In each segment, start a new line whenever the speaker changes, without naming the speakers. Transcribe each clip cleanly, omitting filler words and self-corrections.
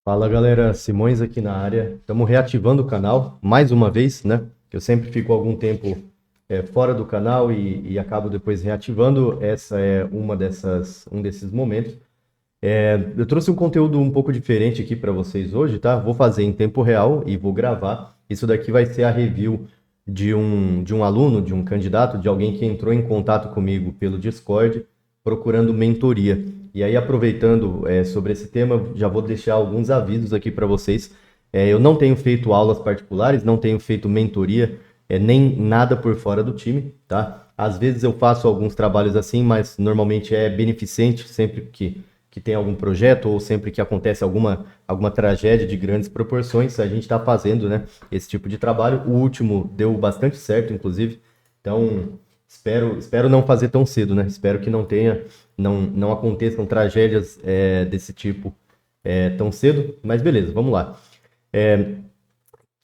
Fala galera, Simões aqui na área. Estamos reativando o canal mais uma vez, né? Eu sempre fico algum tempo fora do canal e acabo depois reativando. Essa é um desses momentos. Eu trouxe um conteúdo um pouco diferente aqui para vocês hoje, tá? Vou fazer em tempo real e vou gravar. Isso daqui vai ser a review de um aluno, de um candidato, de alguém que entrou em contato comigo pelo Discord procurando mentoria. E aí, aproveitando sobre esse tema, já vou deixar alguns avisos aqui para vocês. Eu não tenho feito aulas particulares, não tenho feito mentoria, nem nada por fora do time, tá? Às vezes eu faço alguns trabalhos assim, mas normalmente é beneficente sempre que tem algum projeto ou sempre que acontece alguma tragédia de grandes proporções, a gente está fazendo, né, esse tipo de trabalho. O último deu bastante certo, inclusive. Então, espero não fazer tão cedo, né? Espero que não aconteçam tragédias desse tipo tão cedo. Mas beleza, vamos lá.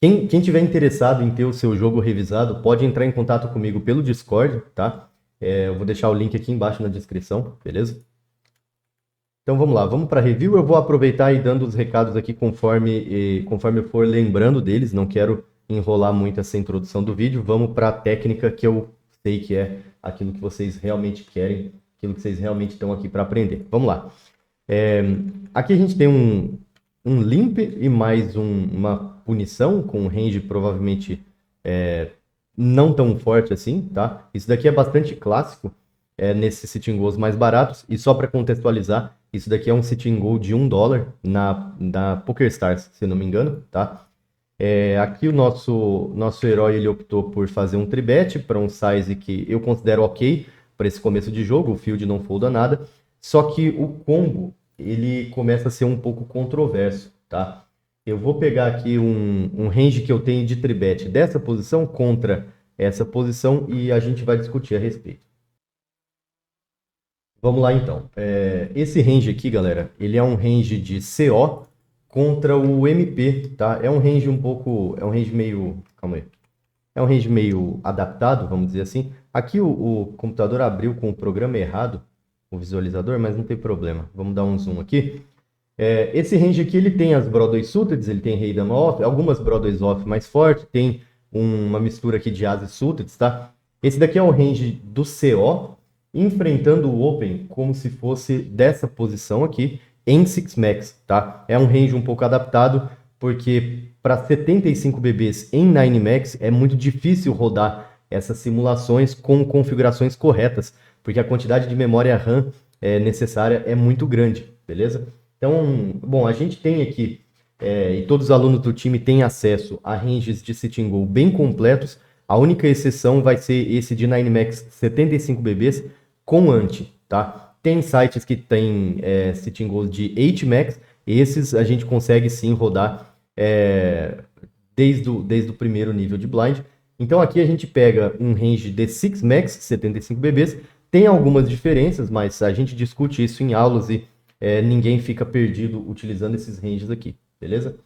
Quem tiver interessado em ter o seu jogo revisado, pode entrar em contato comigo pelo Discord, tá? Eu vou deixar o link aqui embaixo na descrição, beleza? Então vamos lá, vamos para a review. Eu vou aproveitar e dando os recados aqui conforme eu for lembrando deles. Não quero enrolar muito essa introdução do vídeo. Vamos para a técnica que eu sei que é aquilo que vocês realmente querem, aquilo que vocês realmente estão aqui para aprender. Vamos lá. É, Aqui a gente tem um limp e mais uma punição com um range provavelmente não tão forte assim, tá? Isso daqui é bastante clássico nesses sitting goals mais baratos. E só para contextualizar, isso daqui é um sitting goal de $1 na PokerStars, se não me engano, tá? Aqui o nosso herói ele optou por fazer um tribet para um size que eu considero ok para esse começo de jogo. O field não folda nada. Só que o combo ele começa a ser um pouco controverso, tá? Eu vou pegar aqui um range que eu tenho de tribet dessa posição contra essa posição e a gente vai discutir a respeito. Vamos lá então. Esse range aqui, galera, ele é um range de CO contra o MP, tá? É um range meio, calma aí. É um range meio adaptado, vamos dizer assim. Aqui o computador abriu com o programa errado, o visualizador, mas não tem problema. Vamos dar um zoom aqui. Esse range aqui, ele tem as Broadway Suited, ele tem Rei Dama Off, algumas Broadways Off mais forte, tem uma mistura aqui de Ases Suited, tá? Esse daqui é o range do CO, enfrentando o Open como se fosse dessa posição aqui, em Six Max, tá? É um range um pouco adaptado, porque para 75 BBs em 9 Max é muito difícil rodar essas simulações com configurações corretas, porque a quantidade de memória RAM necessária é muito grande, beleza? Então, bom, a gente tem aqui, e todos os alunos do time têm acesso a ranges de sitting goal bem completos. A única exceção vai ser esse de 9 Max 75 BBs com anti, tá? Tem sites que tem sitting goals de 8 Max, esses a gente consegue sim rodar desde o primeiro nível de blind. Então aqui a gente pega um range de 6 Max 75 BBs, tem algumas diferenças, mas a gente discute isso em aulas e ninguém fica perdido utilizando esses ranges aqui, beleza?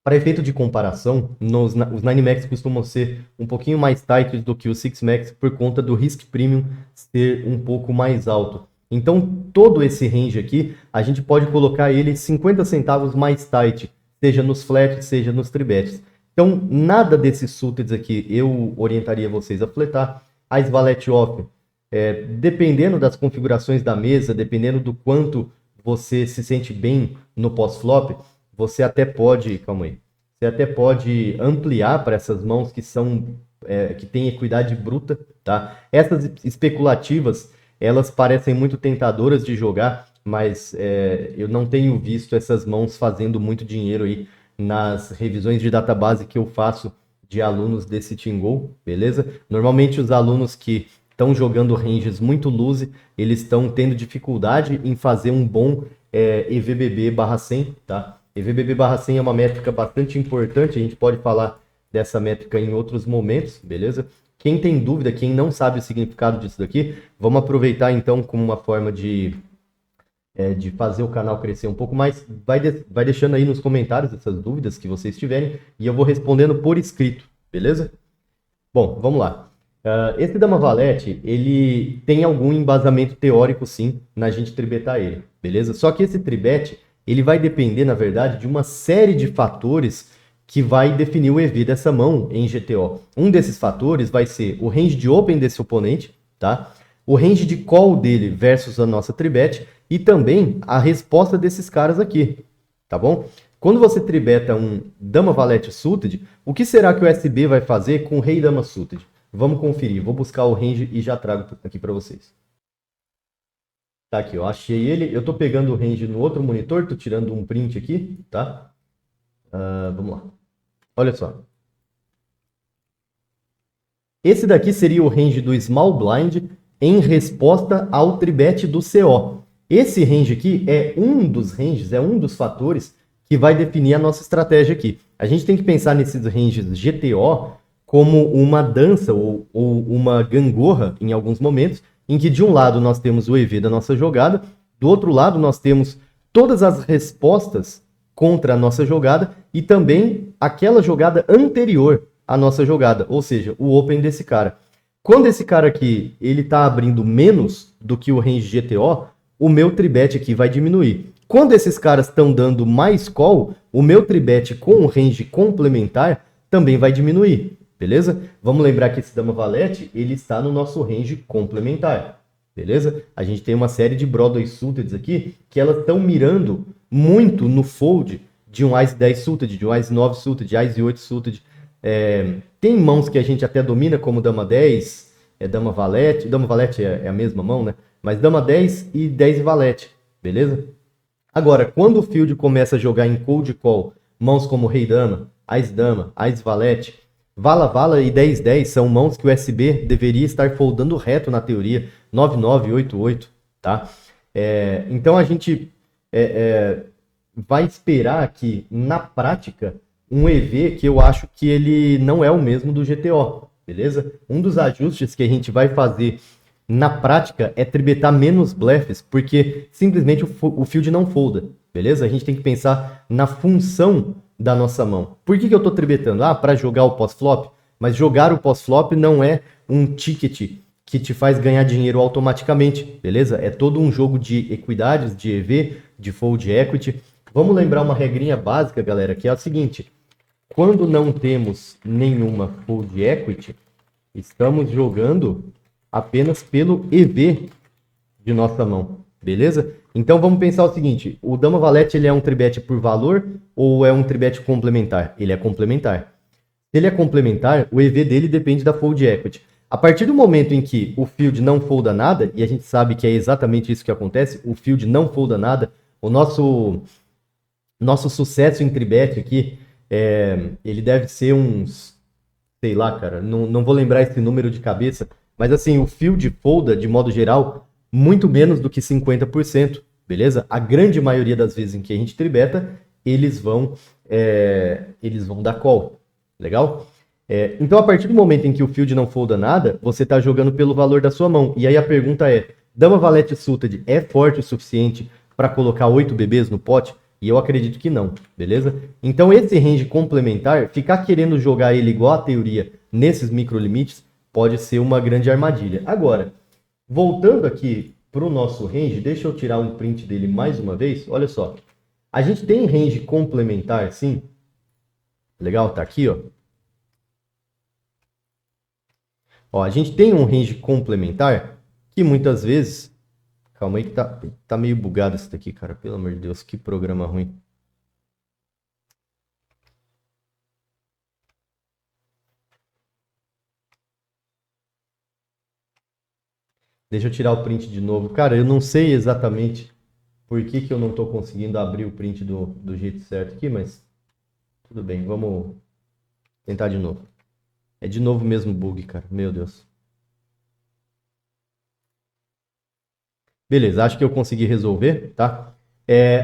Para efeito de comparação, os 9 Max costumam ser um pouquinho mais tight do que os 6 Max por conta do risk premium ser um pouco mais alto. Então, todo esse range aqui, a gente pode colocar ele 50 centavos mais tight, seja nos flats, seja nos tribets. Então, nada desses suited aqui eu orientaria vocês a fletar. As valete off, dependendo das configurações da mesa, dependendo do quanto você se sente bem no pós-flop, você até pode, calma aí, você até pode ampliar para essas mãos que têm equidade bruta, tá? Essas especulativas, elas parecem muito tentadoras de jogar, mas eu não tenho visto essas mãos fazendo muito dinheiro aí nas revisões de database que eu faço de alunos desse Team Go, beleza? Normalmente os alunos que estão jogando ranges muito loose, eles estão tendo dificuldade em fazer um bom EVBB/100, tá? EVBB/100 é uma métrica bastante importante, a gente pode falar dessa métrica em outros momentos, beleza? Quem tem dúvida, quem não sabe o significado disso daqui, vamos aproveitar então como uma forma de fazer o canal crescer um pouco mais. Vai deixando aí nos comentários essas dúvidas que vocês tiverem e eu vou respondendo por escrito, beleza? Bom, vamos lá. Esse Dama Valete, ele tem algum embasamento teórico, sim, na gente tribetar ele, beleza? Só que esse tribete, ele vai depender, na verdade, de uma série de fatores que vai definir o EV dessa mão em GTO. Um desses fatores vai ser o range de open desse oponente, tá? O range de call dele versus a nossa tribet e também a resposta desses caras aqui, tá bom? Quando você tribeta um Dama Valete Suited, o que será que o SB vai fazer com o Rei Dama Suited? Vamos conferir, vou buscar o range e já trago aqui para vocês. Tá aqui, eu achei ele, eu tô pegando o range no outro monitor, tô tirando um print aqui, tá? Vamos lá. Olha só. Esse daqui seria o range do Small Blind em resposta ao tribet do CO. Esse range aqui é um dos ranges, é um dos fatores que vai definir a nossa estratégia aqui. A gente tem que pensar nesses ranges GTO como uma dança ou uma gangorra em alguns momentos, em que de um lado nós temos o EV da nossa jogada, do outro lado nós temos todas as respostas contra a nossa jogada e também aquela jogada anterior à nossa jogada, ou seja, o open desse cara. Quando esse cara aqui ele está abrindo menos do que o range GTO, o meu tribet aqui vai diminuir. Quando esses caras estão dando mais call, o meu tribet com o range complementar também vai diminuir, beleza? Vamos lembrar que esse Dama Valete, ele está no nosso range complementar, beleza? A gente tem uma série de Broadway Suited aqui que elas estão mirando muito no fold de um Ice 10 Suited, de um Ice 9 Suited, de Ice 8 Suited. Tem mãos que a gente até domina, como Dama 10, Dama Valete. Dama Valete é a mesma mão, né? Mas Dama 10 e 10 Valete, beleza? Agora, quando o field começa a jogar em cold call, mãos como Rei Dama, Ice Dama, Ice Valete, Vala Vala e 10-10 são mãos que o SB deveria estar foldando reto na teoria, 9-9, 8-8, tá? Então a gente vai esperar aqui, na prática, um EV que eu acho que ele não é o mesmo do GTO, beleza? Um dos ajustes que a gente vai fazer na prática é tribetar menos bleffs, porque simplesmente o field não folda, beleza? A gente tem que pensar na função da nossa mão. Por que eu estou tribetando? Para jogar o pós-flop, mas jogar o pós-flop não é um ticket que te faz ganhar dinheiro automaticamente, beleza? É todo um jogo de equidades, de EV, de fold equity. Vamos lembrar uma regrinha básica, galera, que é a seguinte: quando não temos nenhuma fold equity, estamos jogando apenas pelo EV de nossa mão, beleza? Então vamos pensar o seguinte: o Dama Valete ele é um tribet por valor ou é um tribet complementar? Ele é complementar. Se ele é complementar, o EV dele depende da fold equity. A partir do momento em que o field não folda nada, e a gente sabe que é exatamente isso que acontece, o field não folda nada, o nosso sucesso em tribet aqui, ele deve ser uns, sei lá, cara, não vou lembrar esse número de cabeça, mas assim, o field folda, de modo geral, muito menos do que 50%, beleza? A grande maioria das vezes em que a gente tribeta, eles vão dar call, legal? Então, a partir do momento em que o field não folda nada, você está jogando pelo valor da sua mão. E aí a pergunta é, Dama Valete Suited é forte o suficiente para colocar 8 bebês no pote? E eu acredito que não, beleza? Então, esse range complementar, ficar querendo jogar ele igual a teoria nesses microlimites, pode ser uma grande armadilha. Agora, voltando aqui para o nosso range, deixa eu tirar um print dele mais uma vez. Olha só, a gente tem range complementar, sim. Legal, tá aqui, ó. Ó, a gente tem um range complementar que muitas vezes... Calma aí que tá meio bugado isso daqui, cara. Pelo amor de Deus, que programa ruim. Deixa eu tirar o print de novo. Cara, eu não sei exatamente por que eu não estou conseguindo abrir o print do jeito certo aqui, mas tudo bem, vamos tentar de novo. É de novo o mesmo bug, cara. Meu Deus. Beleza, acho que eu consegui resolver, tá?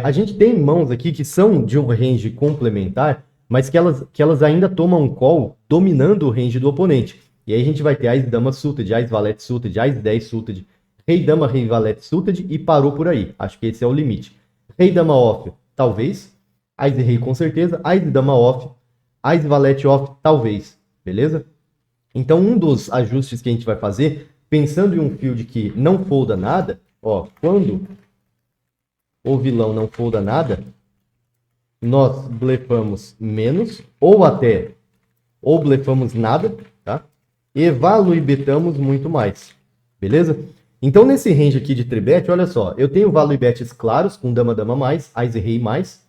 A gente tem mãos aqui que são de um range complementar, mas que elas ainda tomam um call dominando o range do oponente. E aí a gente vai ter Ás Dama Suited, Ás Valete Suited, Ás 10 Suited, Rei Dama, Rei Valete Suited e parou por aí. Acho que esse é o limite. Rei Dama Off, talvez. Ás Rei com certeza. Ás Dama Off. Ás Valete Off, talvez. Beleza? Então um dos ajustes que a gente vai fazer, pensando em um field que não folda nada, ó, quando o vilão não folda nada, nós blefamos menos, ou até, ou blefamos nada, tá? E valo e betamos muito mais, beleza? Então, nesse range aqui de tribet, olha só, eu tenho valo e betes claros, com dama, dama mais, ás e rei mais.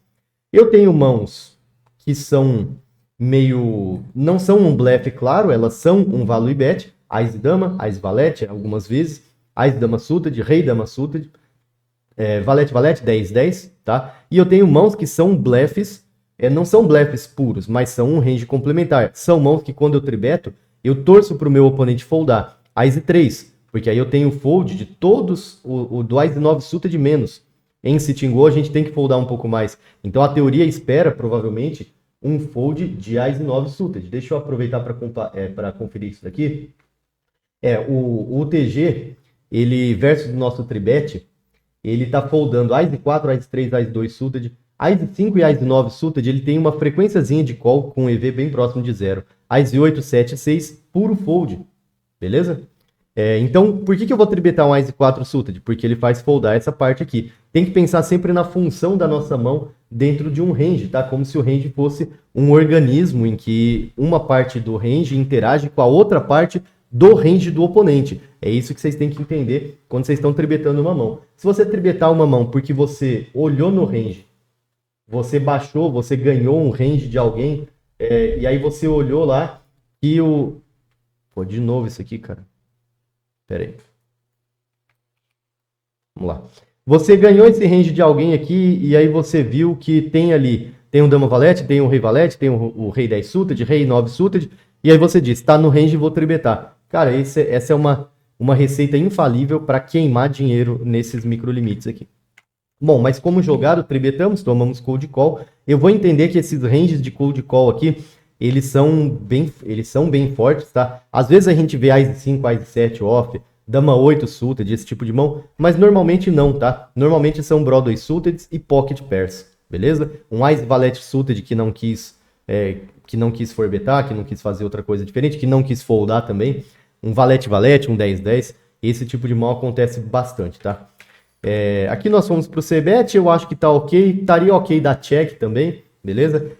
Eu tenho mãos que são meio... não são um blefe claro, elas são um valo e bet, ás e dama, ás e valete, algumas vezes, ás e dama suited, rei dama suited, valete, valete, 10, 10, tá? E eu tenho mãos que são blefes, não são blefes puros, mas são um range complementar. São mãos que quando eu tribeto, eu torço para o meu oponente foldar ás e 3, porque aí eu tenho o fold de todos, o do ás e 9 suited de menos. Em Sitting Go a gente tem que foldar um pouco mais. Então a teoria espera, provavelmente, um fold de ás e 9 suited. Deixa eu aproveitar para conferir isso daqui. O UTG, ele versus o nosso tribet, ele tá foldando ás e 4, ás e 3, ás e 2 suited, ás e 5 e ás e 9 suited, ele tem uma frequênciazinha de call com EV bem próximo de zero. Ás e 8, 7 e 6, puro fold, beleza? Então, por que eu vou tribetar um ás e 4 suited? Porque ele faz foldar essa parte aqui. Tem que pensar sempre na função da nossa mão dentro de um range, tá? Como se o range fosse um organismo em que uma parte do range interage com a outra parte do range do oponente. É isso que vocês têm que entender quando vocês estão tribetando uma mão. Se você tribetar uma mão porque você olhou no range, você baixou, você ganhou um range de alguém, e aí você olhou lá e o... Pô, de novo isso aqui, cara. Pera aí. Vamos lá. Você ganhou esse range de alguém aqui e aí você viu que tem ali, tem um dama valete, tem um rei valete, tem o rei 10 suited, rei 9 suited, e aí você diz, tá no range, vou tribetar. Cara, essa é uma receita infalível para queimar dinheiro nesses microlimites aqui. Bom, mas como jogado, tribetamos, tomamos cold call. Eu vou entender que esses ranges de cold call aqui, eles são bem fortes, tá? Às vezes a gente vê ás 5, ás 7 off, dama 8 suited, esse tipo de mão, mas normalmente não, tá? Normalmente são Broadway suited e pocket pairs, beleza? Um ás valete suited que não quis forbetar, que não quis fazer outra coisa diferente, que não quis foldar também. Um valete valete, um 10-10, esse tipo de mão acontece bastante, tá? Aqui nós fomos pro C-Bet, eu acho que tá ok, estaria ok da check também, beleza?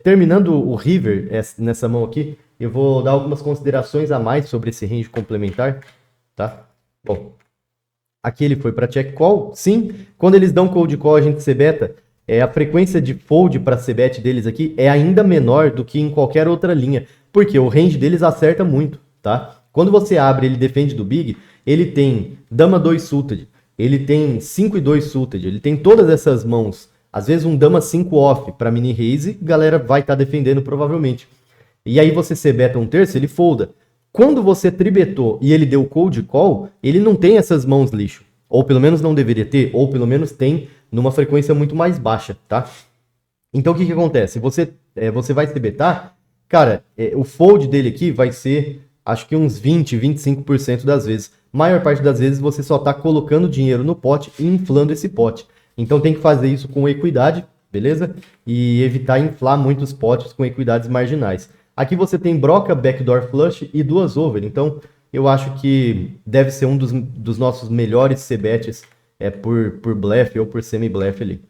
Terminando o river nessa mão aqui, eu vou dar algumas considerações a mais sobre esse range complementar, tá? Bom, aqui ele foi para check call, sim. Quando eles dão cold call, a gente C-beta, a frequência de fold para C-bet deles aqui é ainda menor do que em qualquer outra linha, porque o range deles acerta muito, tá? Quando você abre, ele defende do big, ele tem dama 2 suited, ele tem 5 e 2 suited, ele tem todas essas mãos. Às vezes um dama 5 off para mini raise, galera vai estar defendendo provavelmente. E aí você C-beta um terço, ele folda. Quando você tribetou e ele deu cold call, ele não tem essas mãos lixo. Ou pelo menos não deveria ter, ou pelo menos tem numa frequência muito mais baixa, tá? Então o que acontece? Você vai C-betar, cara, o fold dele aqui vai ser, acho que uns 20, 25% das vezes. Maior parte das vezes você só está colocando dinheiro no pote e inflando esse pote. Então tem que fazer isso com equidade, beleza? E evitar inflar muitos potes com equidades marginais. Aqui você tem broca, backdoor flush e duas over. Então eu acho que deve ser um dos nossos melhores C-bets por blefe ou por semi-blefe ali.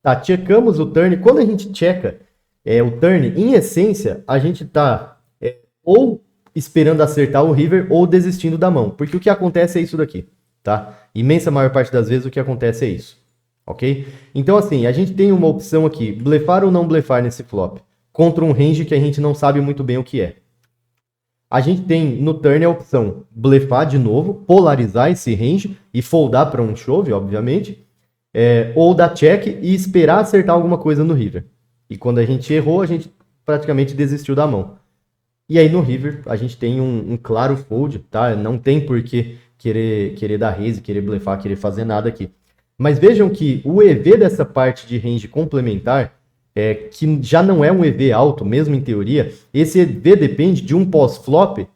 Tá, checamos o turn. Quando a gente checa o turn, em essência, a gente tá ou esperando acertar o river ou desistindo da mão. Porque o que acontece é isso daqui, tá? Imensa maior parte das vezes o que acontece é isso, ok? Então assim, a gente tem uma opção aqui, blefar ou não blefar nesse flop, contra um range que a gente não sabe muito bem o que é. A gente tem no turn a opção blefar de novo, polarizar esse range e foldar para um shove, obviamente, ou dar check e esperar acertar alguma coisa no river. E quando a gente errou, a gente praticamente desistiu da mão. E aí no river a gente tem um claro fold, tá? Não tem por que querer dar raise, querer blefar, querer fazer nada aqui. Mas vejam que o EV dessa parte de range complementar, que já não é um EV alto, mesmo em teoria, esse EV depende de um pós-flop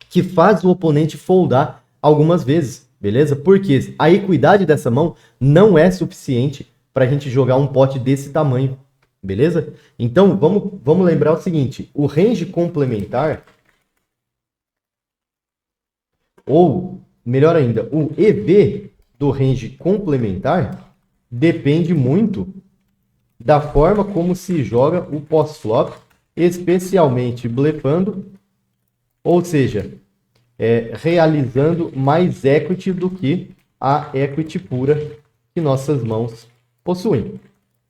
que faz o oponente foldar algumas vezes, beleza? Porque a equidade dessa mão não é suficiente para a gente jogar um pote desse tamanho, beleza? Então, vamos lembrar o seguinte, o range complementar, ou, melhor ainda, o EV do range complementar, depende muito da forma como se joga o pós-flop, especialmente blefando, ou seja, realizando mais equity do que a equity pura que nossas mãos possuem.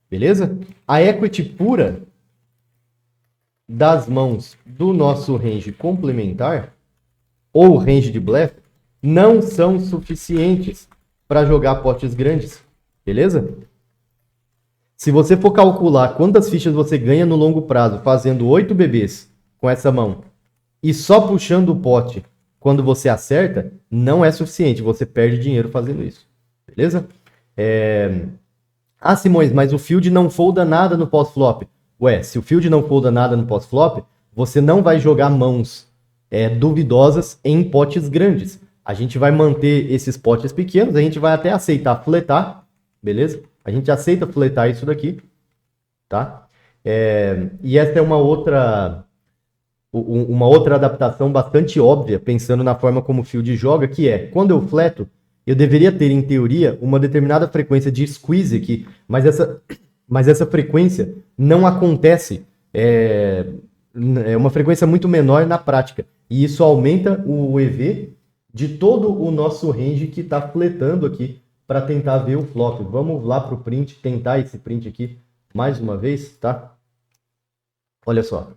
Beleza? A equity pura das mãos do nosso range complementar ou range de blefe não são suficientes para jogar potes grandes. Beleza? Se você for calcular quantas fichas você ganha no longo prazo fazendo 8 bebês com essa mão e só puxando o pote quando você acerta, não é suficiente. Você perde dinheiro fazendo isso. Beleza? Ah, Simões, mas o field não folda nada no pós-flop. Ué, se o field não folda nada no pós-flop, você não vai jogar mãos duvidosas em potes grandes. A gente vai manter esses potes pequenos, a gente vai até aceitar fletar, beleza? A gente aceita fletar isso daqui, tá? E essa é uma outra adaptação bastante óbvia, pensando na forma como o field joga, que é, quando eu fleto, eu deveria ter, em teoria, uma determinada frequência de squeeze aqui, mas essa frequência não acontece, é uma frequência muito menor na prática, e isso aumenta o EV de todo o nosso range que está fletando aqui, para tentar ver o flop. Vamos lá para o print, tentar esse print aqui mais uma vez, tá? Olha só.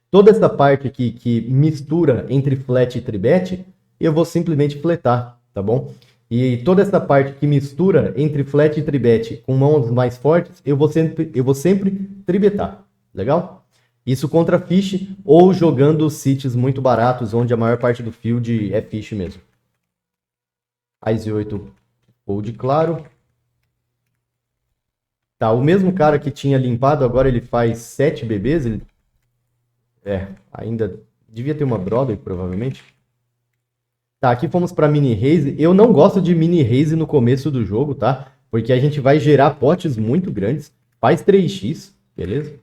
Toda essa parte aqui que mistura entre flat e tribet, eu vou simplesmente fletar, tá bom? E toda essa parte que mistura entre flat e tribet com mãos mais fortes, eu vou sempre tribetar, legal? Isso contra fish ou jogando sits muito baratos, onde a maior parte do field é fish mesmo. Ás 8 fold claro. Tá, o mesmo cara que tinha limpado, agora ele faz 7 bebês. Ele... ainda devia ter uma Broadway, provavelmente. Tá, aqui fomos para mini raise. Eu não gosto de mini raise no começo do jogo, tá? Porque a gente vai gerar potes muito grandes. Faz 3x, beleza?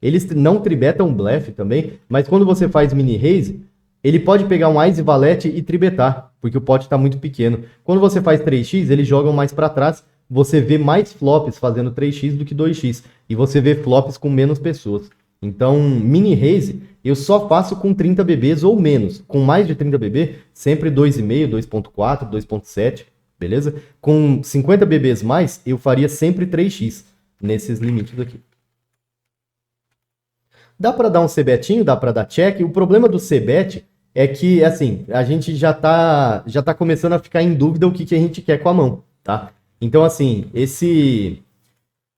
Eles não tribetam blefe também, mas quando você faz mini raise, ele pode pegar um Ice Valete e tribetar, porque o pote está muito pequeno. Quando você faz 3x, eles jogam mais para trás, você vê mais flops fazendo 3x do que 2x, e você vê flops com menos pessoas. Então, mini raise, eu só faço com 30 bebês ou menos. Com mais de 30 bebês, sempre 2,5, 2,4, 2,7, beleza? Com 50 bebês mais, eu faria sempre 3x nesses limites aqui. Dá para dar um C-betinho, dá para dar check. O problema do C-bet é que, assim, a gente já tá começando a ficar em dúvida o que a gente quer com a mão, tá? Então, assim,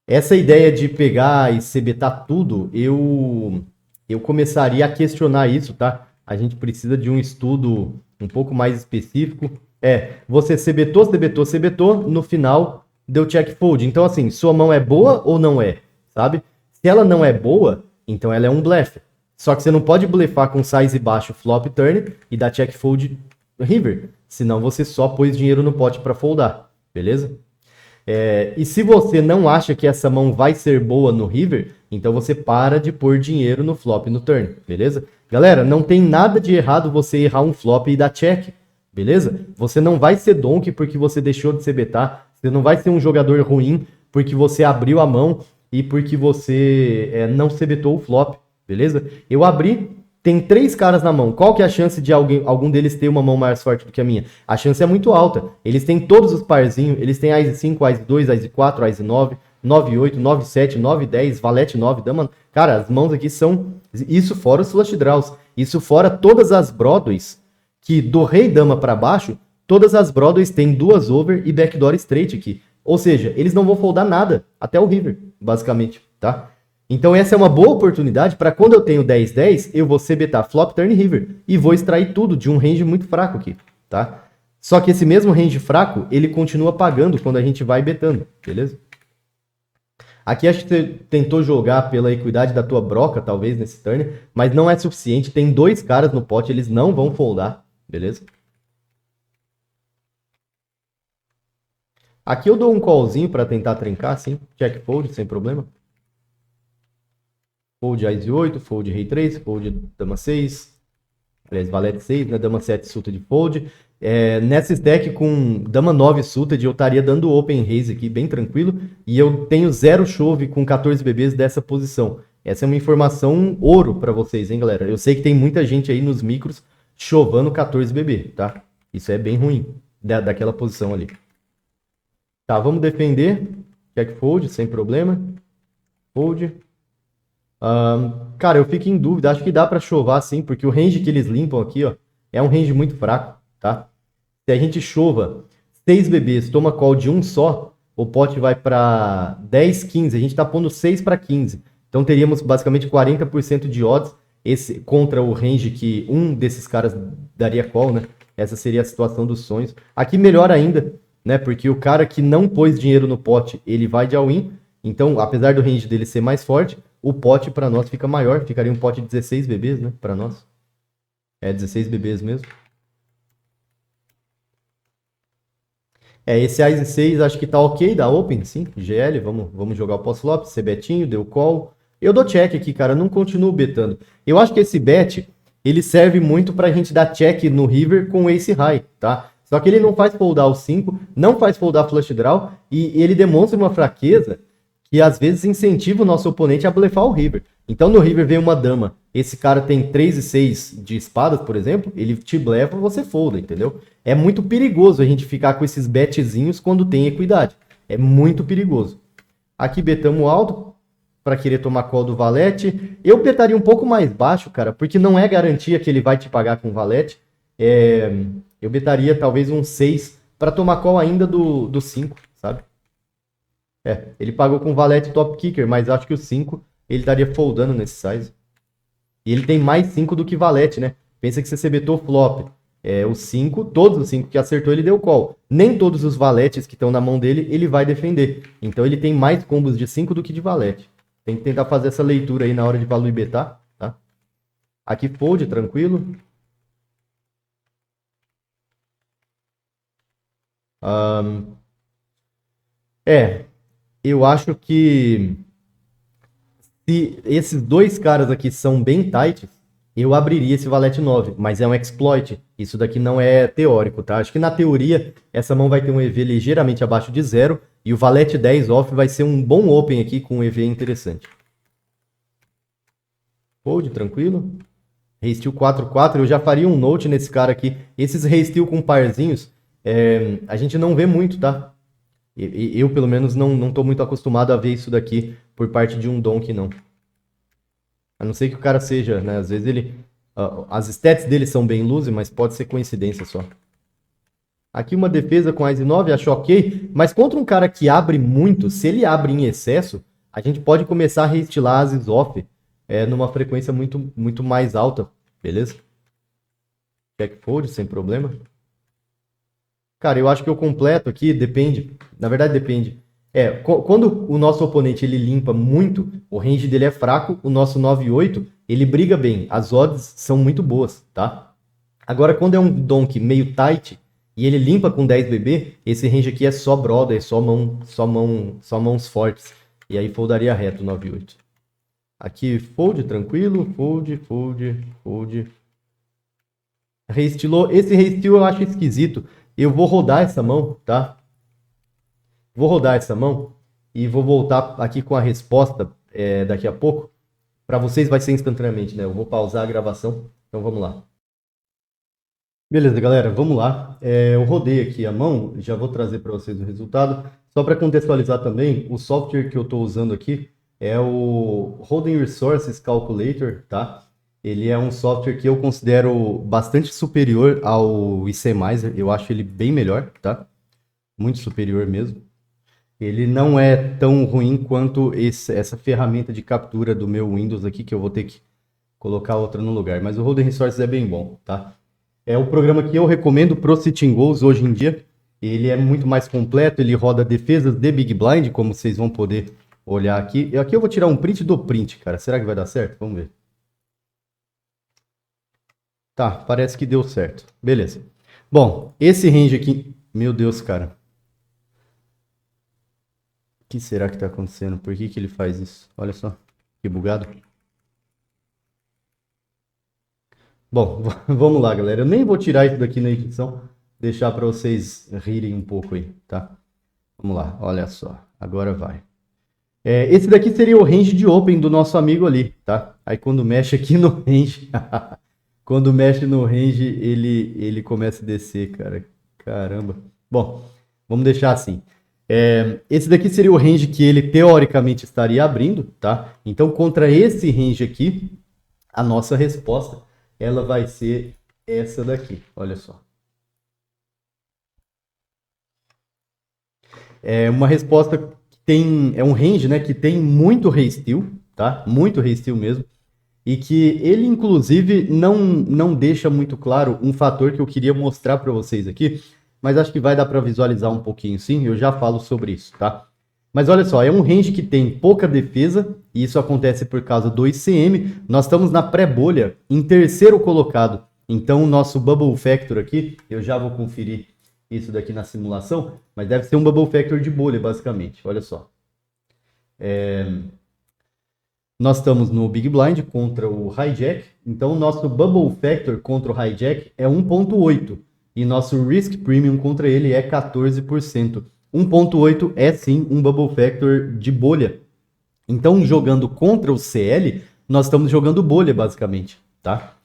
essa ideia de pegar e C-betar tudo, eu começaria a questionar isso, tá? A gente precisa de um estudo um pouco mais específico. Você C-betou, no final deu check fold. Então, assim, sua mão é boa ou não é, sabe? Se ela não é boa, então ela é um blefe. Só que você não pode blefar com size baixo flop turn e dar check fold river. Senão você só pôs dinheiro no pote para foldar, beleza? E se você não acha que essa mão vai ser boa no river, então você para de pôr dinheiro no flop no turn, beleza? Galera, não tem nada de errado você errar um flop e dar check, beleza? Você não vai ser donk porque você deixou de ser betar. Você não vai ser um jogador ruim porque você abriu a mão e porque você não C-betou o flop, beleza? Eu abri, tem 3 caras na mão. Qual que é a chance de algum deles ter uma mão mais forte do que a minha? A chance é muito alta. Eles têm todos os parzinhos, eles têm Ice 5, Ice 2, Ice 4, Ice 9, 9, 8, 9, 7, 9, 10, Valete 9, Dama... Cara, as mãos aqui são... Isso fora os flush draws. Isso fora todas as Broadways, que do rei dama para baixo, todas as Broadways têm 2 over e backdoor straight aqui. Ou seja, eles não vão foldar nada, até o river, basicamente, tá? Então essa é uma boa oportunidade para quando eu tenho 10-10, eu vou C-betar flop, turn, river. E vou extrair tudo de um range muito fraco aqui, tá? Só que esse mesmo range fraco, ele continua pagando quando a gente vai betando, beleza? Aqui acho que você tentou jogar pela equidade da tua broca, talvez, nesse turn, mas não é suficiente. Tem 2 caras no pote, eles não vão foldar, beleza? Aqui eu dou um callzinho para tentar trincar, sim. Check fold, sem problema. Fold Ice 8, fold Rei 3, fold Dama 6. Aliás, Valete 6, né? Dama 7, suta de fold. Nessa stack com dama 9 suited, eu estaria dando open raise aqui, bem tranquilo. E eu tenho 0 chove com 14 bebês dessa posição. Essa é uma informação ouro para vocês, hein, galera? Eu sei que tem muita gente aí nos micros chovando 14 bebê, tá? Isso é bem ruim, daquela posição ali. Tá, vamos defender. Check fold, sem problema. Fold. Cara, eu fico em dúvida. Acho que dá para chovar sim, porque o range que eles limpam aqui, ó, é um range muito fraco, tá? Se a gente chova 6 bebês, toma call de um só, o pot vai para 10, 15. A gente tá pondo 6 para 15. Então teríamos basicamente 40% de odds contra o range que um desses caras daria call, né? Essa seria a situação dos sonhos. Aqui melhor ainda, né? Porque o cara que não pôs dinheiro no pot, ele vai de all-in. Então, apesar do range dele ser mais forte, o pote para nós fica maior. Ficaria um pote de 16 bebês, né? Para nós. 16 bebês mesmo. Esse Ice 6 acho que tá ok, dá open, sim. GL, vamos jogar o post-flop. C betinho, deu call. Eu dou check aqui, cara, não continuo betando. Eu acho que esse bet, ele serve muito pra gente dar check no river com ace high, tá? Só que ele não faz foldar o 5, não faz foldar flush draw, e ele demonstra uma fraqueza que às vezes incentiva o nosso oponente a blefar o river. Então no river vem uma dama, esse cara tem 3 e 6 de espadas, por exemplo, ele te blefa, você folda, entendeu? É muito perigoso a gente ficar com esses betzinhos quando tem equidade. É muito perigoso. Aqui betamos alto para querer tomar call do valete. Eu betaria um pouco mais baixo, cara, porque não é garantia que ele vai te pagar com valete. Eu betaria talvez um 6 para tomar call ainda do 5, sabe? Ele pagou com valete top kicker, mas acho que o 5 ele estaria foldando nesse size. E ele tem mais 5 do que valete, né? Pensa que você betou flop. O 5, todos os 5 que acertou, ele deu call. Nem todos os valetes que estão na mão dele, ele vai defender. Então ele tem mais combos de 5 do que de valete. Tem que tentar fazer essa leitura aí na hora de value betar, tá? Aqui fold, tranquilo. Eu acho que se esses dois caras aqui são bem tight, eu abriria esse valete 9, mas é um exploit. Isso daqui não é teórico, tá? Acho que na teoria essa mão vai ter um EV ligeiramente abaixo de 0 e o valete 10 off vai ser um bom open aqui com um EV interessante. Fold, tranquilo. Resteel 4-4, eu já faria um note nesse cara aqui. Esses resteel com parzinhos, a gente não vê muito, tá? Eu, pelo menos, não tô muito acostumado a ver isso daqui por parte de um donk, não. A não ser que o cara seja, né? Às vezes ele... as stats dele são bem loose, mas pode ser coincidência só. Aqui uma defesa com Ice 9, acho ok. Mas contra um cara que abre muito, se ele abre em excesso, a gente pode começar a reestilar Aces off numa frequência muito mais alta, beleza? Check fold, sem problema. Cara, eu acho que eu completo aqui, depende. Na verdade, depende. Quando o nosso oponente ele limpa muito, o range dele é fraco, o nosso 9-8, ele briga bem. As odds são muito boas, tá? Agora, quando é um donk meio tight e ele limpa com 10 BB, esse range aqui é só brother, só mãos fortes. E aí foldaria reto 9-8. Aqui fold, tranquilo. Fold, fold, fold. Reestilou. Esse reestil eu acho esquisito. Eu vou rodar essa mão, tá? Vou rodar essa mão e vou voltar aqui com a resposta daqui a pouco. Para vocês vai ser instantaneamente, né? Eu vou pausar a gravação. Então vamos lá. Beleza, galera, vamos lá. Eu rodei aqui a mão, já vou trazer para vocês o resultado. Só para contextualizar também, o software que eu estou usando aqui é o Holding Resources Calculator, tá? Ele é um software que eu considero bastante superior ao ICMizer. Eu acho ele bem melhor, tá? Muito superior mesmo. Ele não é tão ruim quanto essa ferramenta de captura do meu Windows aqui, que eu vou ter que colocar outra no lugar. Mas o Holding Resources é bem bom, tá? É o programa que eu recomendo pro Sitting Goals hoje em dia. Ele é muito mais completo, ele roda defesas de Big Blind, como vocês vão poder olhar aqui. E aqui eu vou tirar um print do print, cara. Será que vai dar certo? Vamos ver. Tá, parece que deu certo. Beleza. Bom, esse range aqui... Meu Deus, cara. O que será que tá acontecendo? Por que ele faz isso? Olha só, que bugado. Bom, vamos lá, galera. Eu nem vou tirar isso daqui na edição, deixar para vocês rirem um pouco aí, tá? Vamos lá, olha só, agora vai. Esse daqui seria o range de open do nosso amigo ali, tá? Aí quando mexe aqui no range, quando mexe no range, ele começa a descer, cara. Caramba. Bom, vamos deixar assim. Esse daqui seria o range que ele teoricamente estaria abrindo, tá? Então, contra esse range aqui, a nossa resposta, ela vai ser essa daqui. Olha só. É uma resposta que tem, é um range, né, que tem muito resteel, tá? Muito resteel mesmo. E que ele, inclusive, não deixa muito claro um fator que eu queria mostrar para vocês aqui, mas acho que vai dar para visualizar um pouquinho sim, eu já falo sobre isso, tá? Mas olha só, é um range que tem pouca defesa, e isso acontece por causa do ICM. Nós estamos na pré-bolha, em terceiro colocado. Então, o nosso Bubble Factor aqui, eu já vou conferir isso daqui na simulação, mas deve ser um Bubble Factor de bolha, basicamente. Olha só. Nós estamos no Big Blind contra o Hijack, então o nosso Bubble Factor contra o Hijack é 1.8 e nosso Risk Premium contra ele é 14%. 1.8 é sim um Bubble Factor de bolha. Então, jogando contra o CL, nós estamos jogando bolha, basicamente, tá?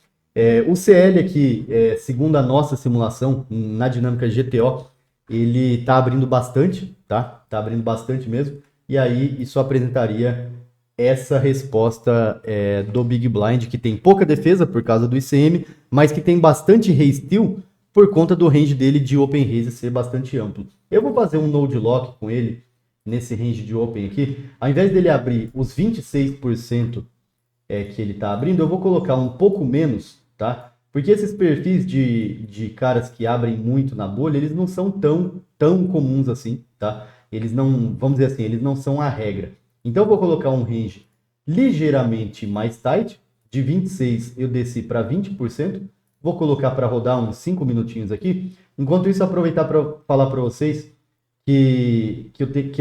O CL aqui, segundo a nossa simulação, na dinâmica GTO, ele está abrindo bastante, tá? Está abrindo bastante mesmo. E aí, isso apresentaria essa resposta do Big Blind, que tem pouca defesa por causa do ICM, mas que tem bastante raise steal por conta do range dele de open raise ser bastante amplo. Eu vou fazer um node lock com ele nesse range de open aqui. Ao invés dele abrir os 26% que ele está abrindo, eu vou colocar um pouco menos, tá? Porque esses perfis de caras que abrem muito na bolha, eles não são tão comuns assim, tá? Eles não, vamos dizer assim, eles não são a regra. Então eu vou colocar um range ligeiramente mais tight, de 26 eu desci para 20%, vou colocar para rodar uns 5 minutinhos aqui. Enquanto isso, aproveitar para falar para vocês que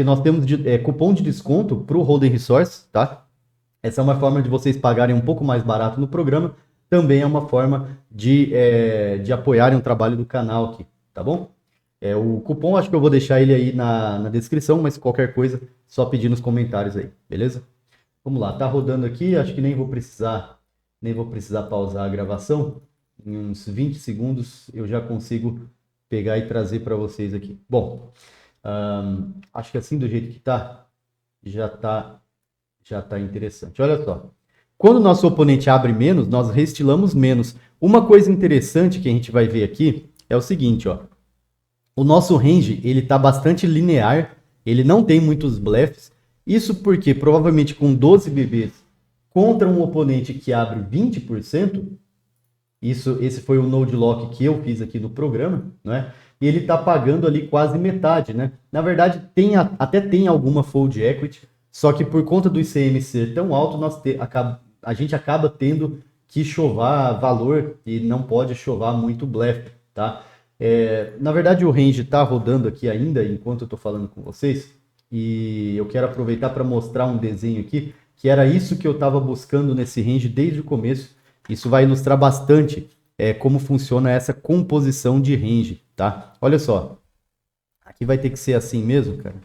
nós temos cupom de desconto para o Hold'em Resource, tá? Essa é uma forma de vocês pagarem um pouco mais barato no programa, também é uma forma de apoiarem o trabalho do canal aqui, tá bom? O cupom, acho que eu vou deixar ele aí na descrição, mas qualquer coisa, só pedir nos comentários aí, beleza? Vamos lá, tá rodando aqui, acho que nem vou precisar pausar a gravação. Em uns 20 segundos eu já consigo pegar e trazer para vocês aqui. Bom, acho que assim do jeito que tá, já tá interessante. Olha só. Quando o nosso oponente abre menos, nós restilamos menos. Uma coisa interessante que a gente vai ver aqui é o seguinte, ó. O nosso range, ele tá bastante linear, ele não tem muitos bleffs. Isso porque, provavelmente, com 12 BBs contra um oponente que abre 20%, esse foi o node lock que eu fiz aqui no programa, né? E ele tá pagando ali quase metade, né? Na verdade, até tem alguma fold equity, só que por conta do ICM ser tão alto, a gente acaba tendo que chovar valor e não pode chovar muito blefe, tá? Na verdade, o range está rodando aqui ainda enquanto eu estou falando com vocês e eu quero aproveitar para mostrar um desenho aqui que era isso que eu estava buscando nesse range desde o começo. Isso vai ilustrar bastante como funciona essa composição de range, tá? Olha só, aqui vai ter que ser assim mesmo, cara.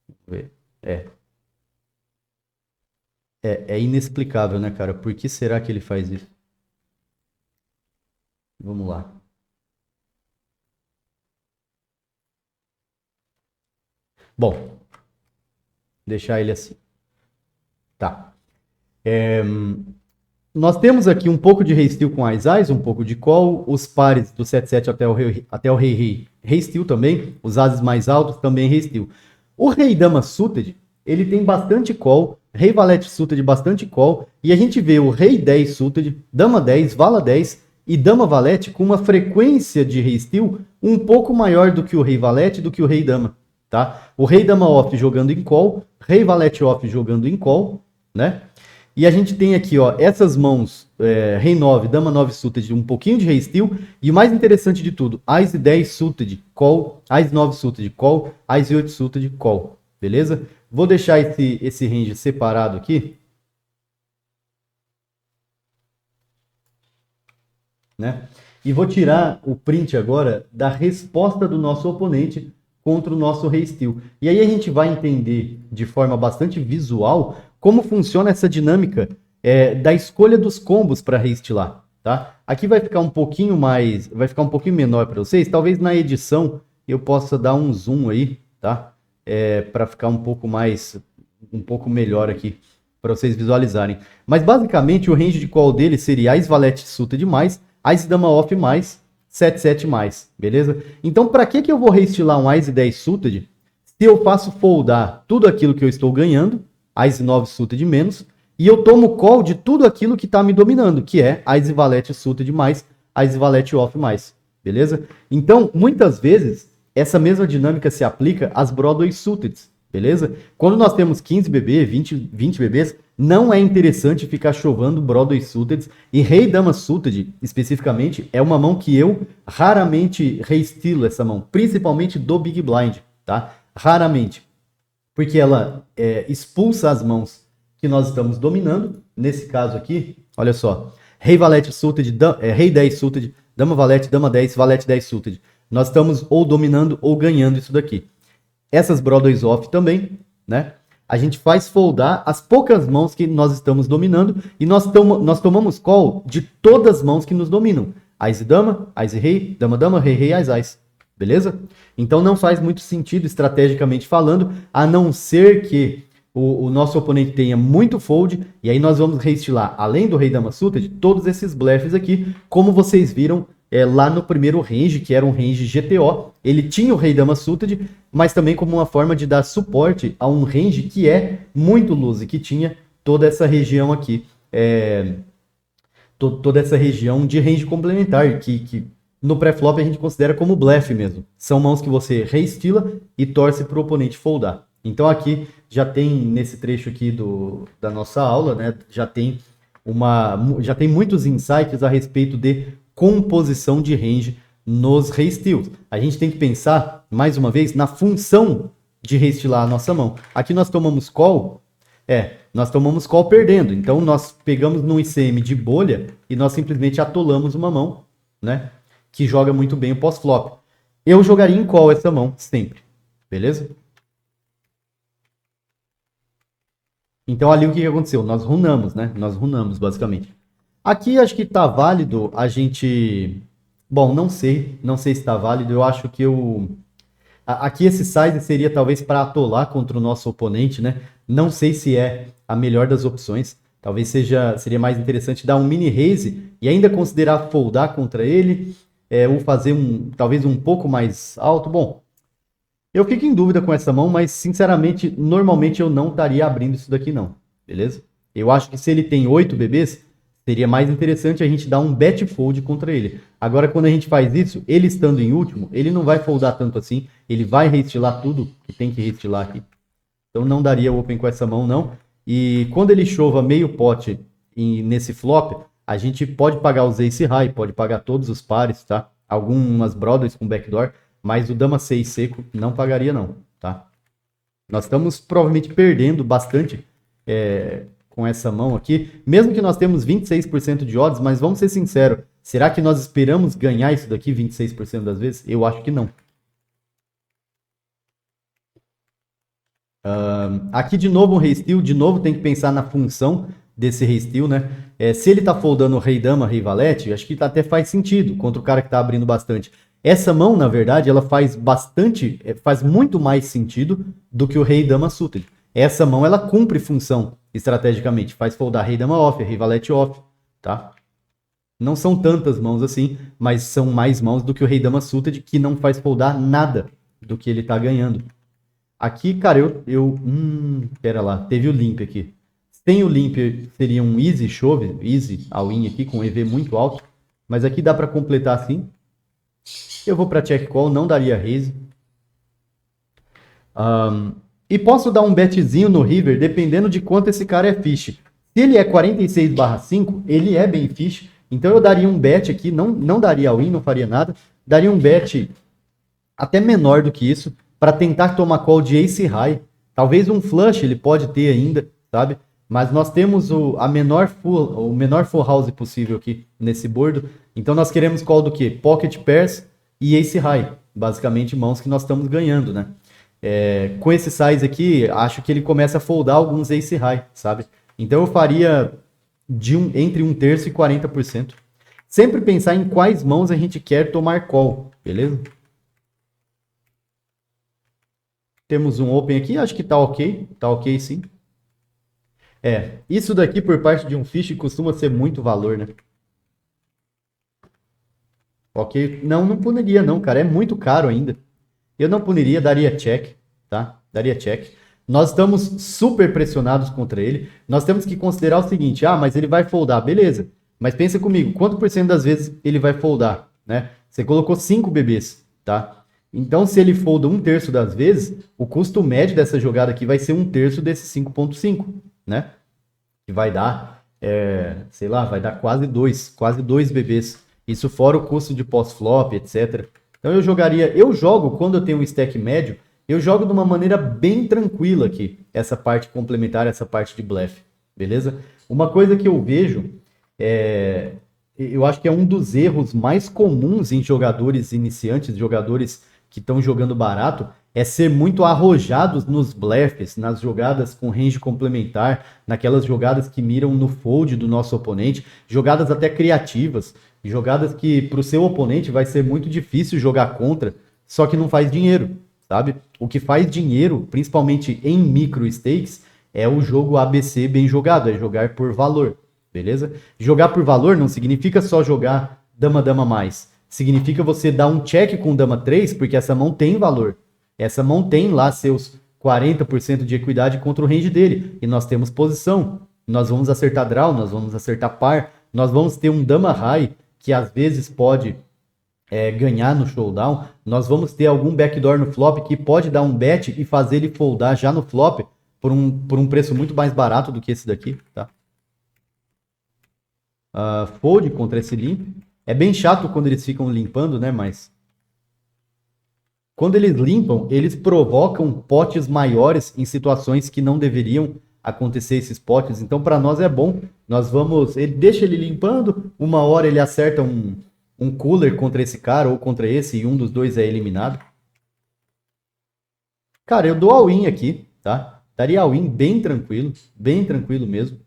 Vamos ver. É inexplicável, né, cara? Por que será que ele faz isso? Vamos lá. Bom, deixar ele assim. Tá. Nós temos aqui um pouco de rei steel com as eyes, um pouco de call, os pares do 7-7 até o rei steel também, os ases mais altos também rei steel. O rei dama suited, ele tem bastante call, rei valete suited bastante call, e a gente vê o rei 10 suited, dama 10, vala 10 e dama valete com uma frequência de rei steel um pouco maior do que o rei valete do que o rei dama, tá? O rei dama off jogando em call, rei valete off jogando em call, né? E a gente tem aqui, ó, essas mãos, rei 9, dama 9 suited, um pouquinho de rei steel, e o mais interessante de tudo, as 10 suited, call, as 9 suited, call, as 8 suited, call, beleza? Vou deixar esse range separado aqui, né? e vou tirar o print agora da resposta do nosso oponente contra o nosso rei steel. E aí a gente vai entender de forma bastante visual como funciona essa dinâmica da escolha dos combos para rei stealar, tá? Aqui vai ficar um pouquinho mais, vai ficar um pouquinho menor para vocês, talvez na edição eu possa dar um zoom aí, tá? Para ficar um pouco melhor aqui, para vocês visualizarem. Mas basicamente o range de call dele seria Ás Valete Suited mais, Ás Dama Off mais, 7-7 mais, beleza? Então para que eu vou reestilar um Ás 10 Suited se eu faço foldar tudo aquilo que eu estou ganhando, Ás 9 Suited menos, e eu tomo call de tudo aquilo que está me dominando, que é Ás Valete Suited mais, Ás Valete Off mais, beleza? Então, muitas vezes, essa mesma dinâmica se aplica às Broadway Suited, beleza? Quando nós temos 15 BB, 20 BBs, não é interessante ficar chovando Broadway Suited, e Rei Dama Suited, especificamente, é uma mão que eu raramente reestilo essa mão, principalmente do Big Blind, tá? Raramente, porque ela expulsa as mãos que nós estamos dominando. Nesse caso aqui, olha só, Rei Valete Suited, Rei 10 Suited, Dama Valete, Dama 10, Valete 10 Suited. Nós estamos ou dominando ou ganhando isso daqui. Essas Broadways Off também, né? A gente faz foldar as poucas mãos que nós estamos dominando e nós tomamos call de todas as mãos que nos dominam. Ás e Dama, Ás e Rei, Dama Dama, Rei Rei, Ás Ás. Beleza? Então não faz muito sentido, estrategicamente falando, a não ser que o nosso oponente tenha muito fold, e aí nós vamos reestilar, além do Rei Dama Suited, todos esses blefs aqui, como vocês viram lá no primeiro range, que era um range GTO. Ele tinha o Rei Dama Suited, mas também como uma forma de dar suporte a um range que é muito loose, que tinha toda essa região aqui, toda essa região de range complementar, que no pré-flop a gente considera como blefe mesmo. São mãos que você reestila e torce para o oponente foldar. Então aqui já tem, nesse trecho aqui da nossa aula, né, já tem muitos insights a respeito de composição de range nos reesteals. A gente tem que pensar, mais uma vez, na função de reestilar a nossa mão. Aqui nós tomamos call, perdendo. Então nós pegamos num ICM de bolha e nós simplesmente atolamos uma mão, né, que joga muito bem o pós-flop. Eu jogaria em call essa mão sempre, beleza? Então ali o que aconteceu? Nós runamos, né? Nós runamos, basicamente. Aqui acho que tá válido a gente... Bom, não sei se está válido. Eu acho que aqui esse size seria talvez para atolar contra o nosso oponente, né? Não sei se é a melhor das opções. Talvez seria mais interessante dar um mini raise e ainda considerar foldar contra ele, ou fazer talvez um pouco mais alto. Bom, eu fico em dúvida com essa mão, mas sinceramente, normalmente eu não estaria abrindo isso daqui não, beleza? Eu acho que se ele tem 8 BBs, seria mais interessante a gente dar um bet fold contra ele. Agora, quando a gente faz isso, ele estando em último, ele não vai foldar tanto assim, ele vai reestilar tudo que tem que reestilar aqui. Então não daria open com essa mão não. E quando ele chova meio pote nesse flop, a gente pode pagar os ace high, pode pagar todos os pares, tá? Algumas brothers com backdoor, mas o Dama 6 seco não pagaria não, tá? Nós estamos provavelmente perdendo bastante com essa mão aqui, mesmo que nós temos 26% de odds, mas vamos ser sinceros, será que nós esperamos ganhar isso daqui 26% das vezes? Eu acho que não. Aqui de novo um reesteal, de novo tem que pensar na função desse reesteal, né? Se ele tá foldando Rei Dama, Rei Valete, acho que até faz sentido contra o cara que tá abrindo bastante. Essa mão, na verdade, ela faz muito mais sentido do que o Rei Dama Suited. Essa mão, ela cumpre função estrategicamente, faz foldar Rei Dama Off, Rei Valete Off, tá? Não são tantas mãos assim, mas são mais mãos do que o Rei Dama Suited, que não faz foldar nada do que ele tá ganhando. Aqui, cara, pera lá, teve o limp aqui. Sem o limp, seria um easy shove, easy all-in aqui, com EV muito alto, mas aqui dá para completar assim. Eu vou para check call, não daria raise. E posso dar um betzinho no river, dependendo de quanto esse cara é fish. Se ele é 46/5, ele é bem fish. Então eu daria um bet aqui, não daria all-in, não faria nada. Daria um bet até menor do que isso, para tentar tomar call de ace high. Talvez um flush ele pode ter ainda, sabe? Mas nós temos o menor full house possível aqui nesse board. Então nós queremos call do quê? Pocket pairs e ace high. Basicamente mãos que nós estamos ganhando, né? Com esse size aqui, acho que ele começa a foldar alguns ace high, sabe? Então eu faria entre 1/3 e 40%. Sempre pensar em quais mãos a gente quer tomar call, beleza? Temos um open aqui, acho que tá ok sim. Isso daqui por parte de um fish costuma ser muito valor, né? Ok, não puniria não, cara, é muito caro ainda. Eu não puniria, daria check, tá? Daria check. Nós estamos super pressionados contra ele. Nós temos que considerar o seguinte, mas ele vai foldar, beleza. Mas pensa comigo, quanto por cento das vezes ele vai foldar, né? Você colocou 5 bebês, tá? Então, se ele folda 1/3 das vezes, o custo médio dessa jogada aqui vai ser 1/3 desse 5,5, né? Que vai dar, sei lá, vai dar quase dois bebês. Isso fora o custo de pós-flop, etc. Então eu jogo quando eu tenho um stack médio, eu jogo de uma maneira bem tranquila aqui, essa parte complementar, essa parte de bluff, beleza? Uma coisa que eu vejo, eu acho que é um dos erros mais comuns em jogadores iniciantes, jogadores que estão jogando barato, é ser muito arrojados nos bluffs, nas jogadas com range complementar, naquelas jogadas que miram no fold do nosso oponente, jogadas até criativas, jogadas que para o seu oponente vai ser muito difícil jogar contra, só que não faz dinheiro, sabe? O que faz dinheiro, principalmente em micro stakes, é o jogo ABC bem jogado, é jogar por valor, beleza? Jogar por valor não significa só jogar dama-dama mais, significa você dar um check com dama 3, porque essa mão tem valor. Essa mão tem lá seus 40% de equidade contra o range dele. E nós temos posição. Nós vamos acertar draw, nós vamos acertar par. Nós vamos ter um dama high que às vezes pode ganhar no showdown. Nós vamos ter algum backdoor no flop que pode dar um bet e fazer ele foldar já no flop por um preço muito mais barato do que esse daqui. Tá? Fold contra esse limp. É bem chato quando eles ficam limpando, né? Mas quando eles limpam, eles provocam potes maiores em situações que não deveriam acontecer esses potes. Então, para nós é bom. Ele deixa ele limpando, uma hora ele acerta um cooler contra esse cara ou contra esse e um dos dois é eliminado. Cara, eu dou all-in aqui, tá? Daria all-in bem tranquilo mesmo.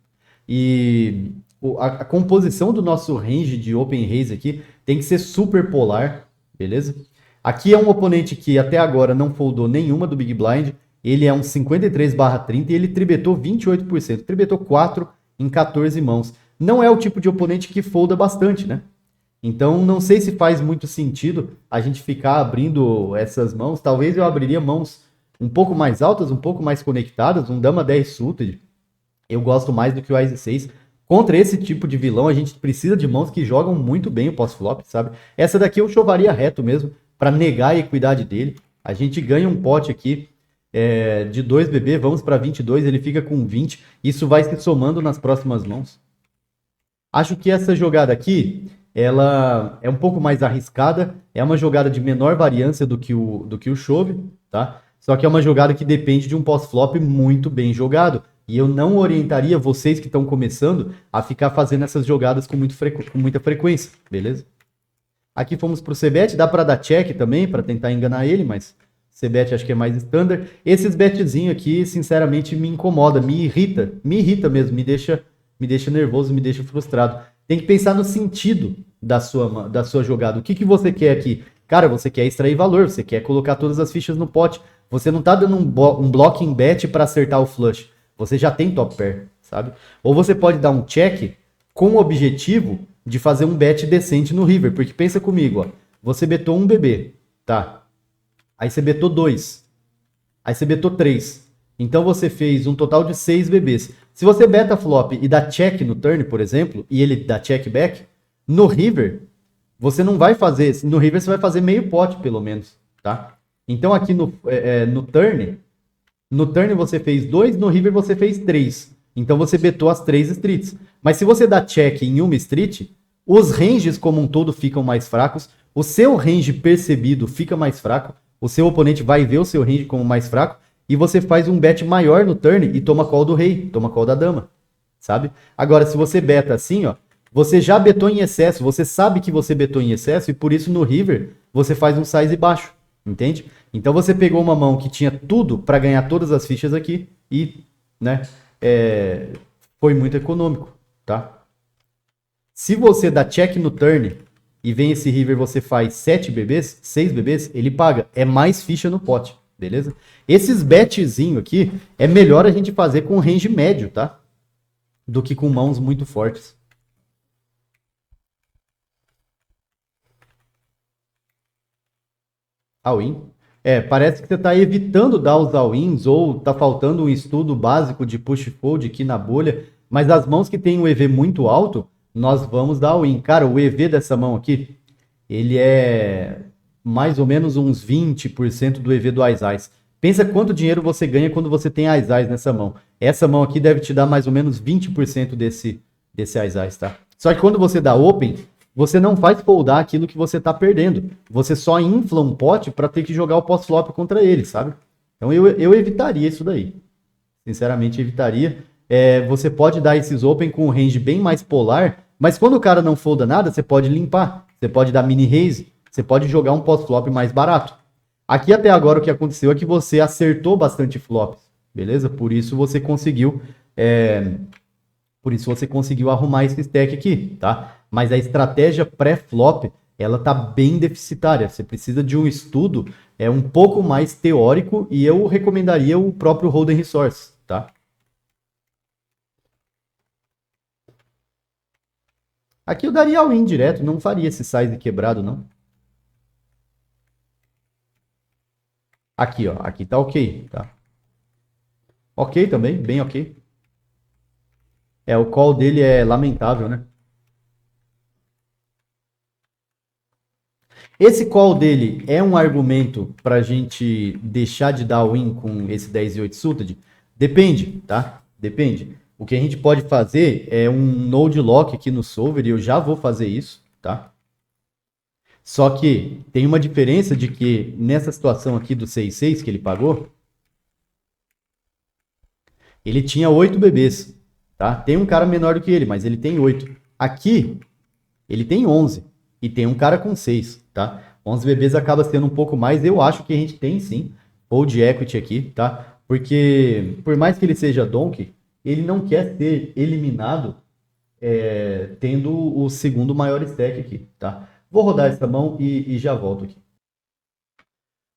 E a composição do nosso range de open raise aqui tem que ser super polar, beleza? Aqui é um oponente que até agora não foldou nenhuma do Big Blind. Ele é um 53/30 e ele tribetou 28%. Tribetou 4 em 14 mãos. Não é o tipo de oponente que folda bastante, né? Então não sei se faz muito sentido a gente ficar abrindo essas mãos. Talvez eu abriria mãos um pouco mais altas, um pouco mais conectadas. Um Dama 10 suited. Eu gosto mais do que o Ace 6. Contra esse tipo de vilão, a gente precisa de mãos que jogam muito bem o pós-flop, sabe? Essa daqui eu chovaria reto mesmo, para negar a equidade dele. A gente ganha um pote aqui de 2 BB, vamos para 22, ele fica com 20. Isso vai se somando nas próximas mãos. Acho que essa jogada aqui, ela é um pouco mais arriscada, é uma jogada de menor variância do que o chove, tá? Só que é uma jogada que depende de um pós-flop muito bem jogado. E eu não orientaria vocês que estão começando a ficar fazendo essas jogadas com muita frequência, beleza? Aqui fomos para o C-Bet, dá para dar check também, para tentar enganar ele, mas C-Bet acho que é mais standard. Esses betzinhos aqui, sinceramente, me incomoda, me irrita mesmo, me deixa nervoso, me deixa frustrado. Tem que pensar no sentido da sua jogada. O que você quer aqui? Cara, você quer extrair valor, você quer colocar todas as fichas no pote. Você não tá dando um blocking bet para acertar o flush. Você já tem top pair, sabe? Ou você pode dar um check com o objetivo de fazer um bet decente no river. Porque pensa comigo, ó. Você betou um BB, tá? Aí você betou 2. Aí você betou 3. Então você fez um total de 6 BBs. Se você beta flop e dá check no turn, por exemplo, e ele dá check back, no river, você não vai fazer... No river você vai fazer meio pote, pelo menos, tá? Então aqui no turn você fez 2, no river você fez 3. Então você betou as 3 streets. Mas se você dá check em uma street, os ranges como um todo ficam mais fracos, o seu range percebido fica mais fraco, o seu oponente vai ver o seu range como mais fraco, e você faz um bet maior no turn e toma call do rei, toma call da dama, sabe? Agora, se você beta assim, ó, você já betou em excesso, você sabe que você betou em excesso e por isso no river você faz um size baixo, entende? Então você pegou uma mão que tinha tudo para ganhar todas as fichas aqui e, né, foi muito econômico, tá? Se você dá check no turn e vem esse river você faz 7 bebês, 6 bebês, ele paga. É mais ficha no pote, beleza? Esses betzinho aqui é melhor a gente fazer com range médio, tá? Do que com mãos muito fortes. All-in? Parece que você está evitando dar os all-ins ou está faltando um estudo básico de push-fold aqui na bolha, mas as mãos que tem um EV muito alto, nós vamos dar all-in. Cara, o EV dessa mão aqui, ele é mais ou menos uns 20% do EV do Ais. Pensa quanto dinheiro você ganha quando você tem Ais nessa mão. Essa mão aqui deve te dar mais ou menos 20% desse Ais, tá? Só que quando você dá Open, você não faz foldar aquilo que você tá perdendo. Você só infla um pote para ter que jogar o pós-flop contra ele, sabe? Então eu evitaria isso daí. Sinceramente, evitaria. Você pode dar esses Open com um range bem mais polar, mas quando o cara não folda nada, você pode limpar. Você pode dar mini raise, você pode jogar um pós-flop mais barato. Aqui até agora o que aconteceu é que você acertou bastante flops, beleza? Por isso você conseguiu arrumar esse stack aqui, tá? Mas a estratégia pré-flop, ela tá bem deficitária. Você precisa de um estudo um pouco mais teórico e eu recomendaria o próprio Hold'em Resource, tá? Aqui eu daria all-in direto, não faria esse size quebrado, não. Aqui, ó, aqui tá ok, tá? Ok também, bem ok. O call dele é lamentável, né? Esse call dele é um argumento pra gente deixar de dar win com esse 10 e 8 suited? Depende, tá? Depende. O que a gente pode fazer é um node lock aqui no solver e eu já vou fazer isso, tá? Só que tem uma diferença de que nessa situação aqui do 6-6 que ele pagou, ele tinha 8 bebês, tá? Tem um cara menor do que ele, mas ele tem 8. Aqui, ele tem 11 e tem um cara com 6, tá? 11 bebês acaba sendo um pouco mais, eu acho que a gente tem sim hold equity aqui, tá? Porque por mais que ele seja donk, ele não quer ser eliminado tendo o segundo maior stack aqui, tá? Vou rodar essa mão e já volto aqui.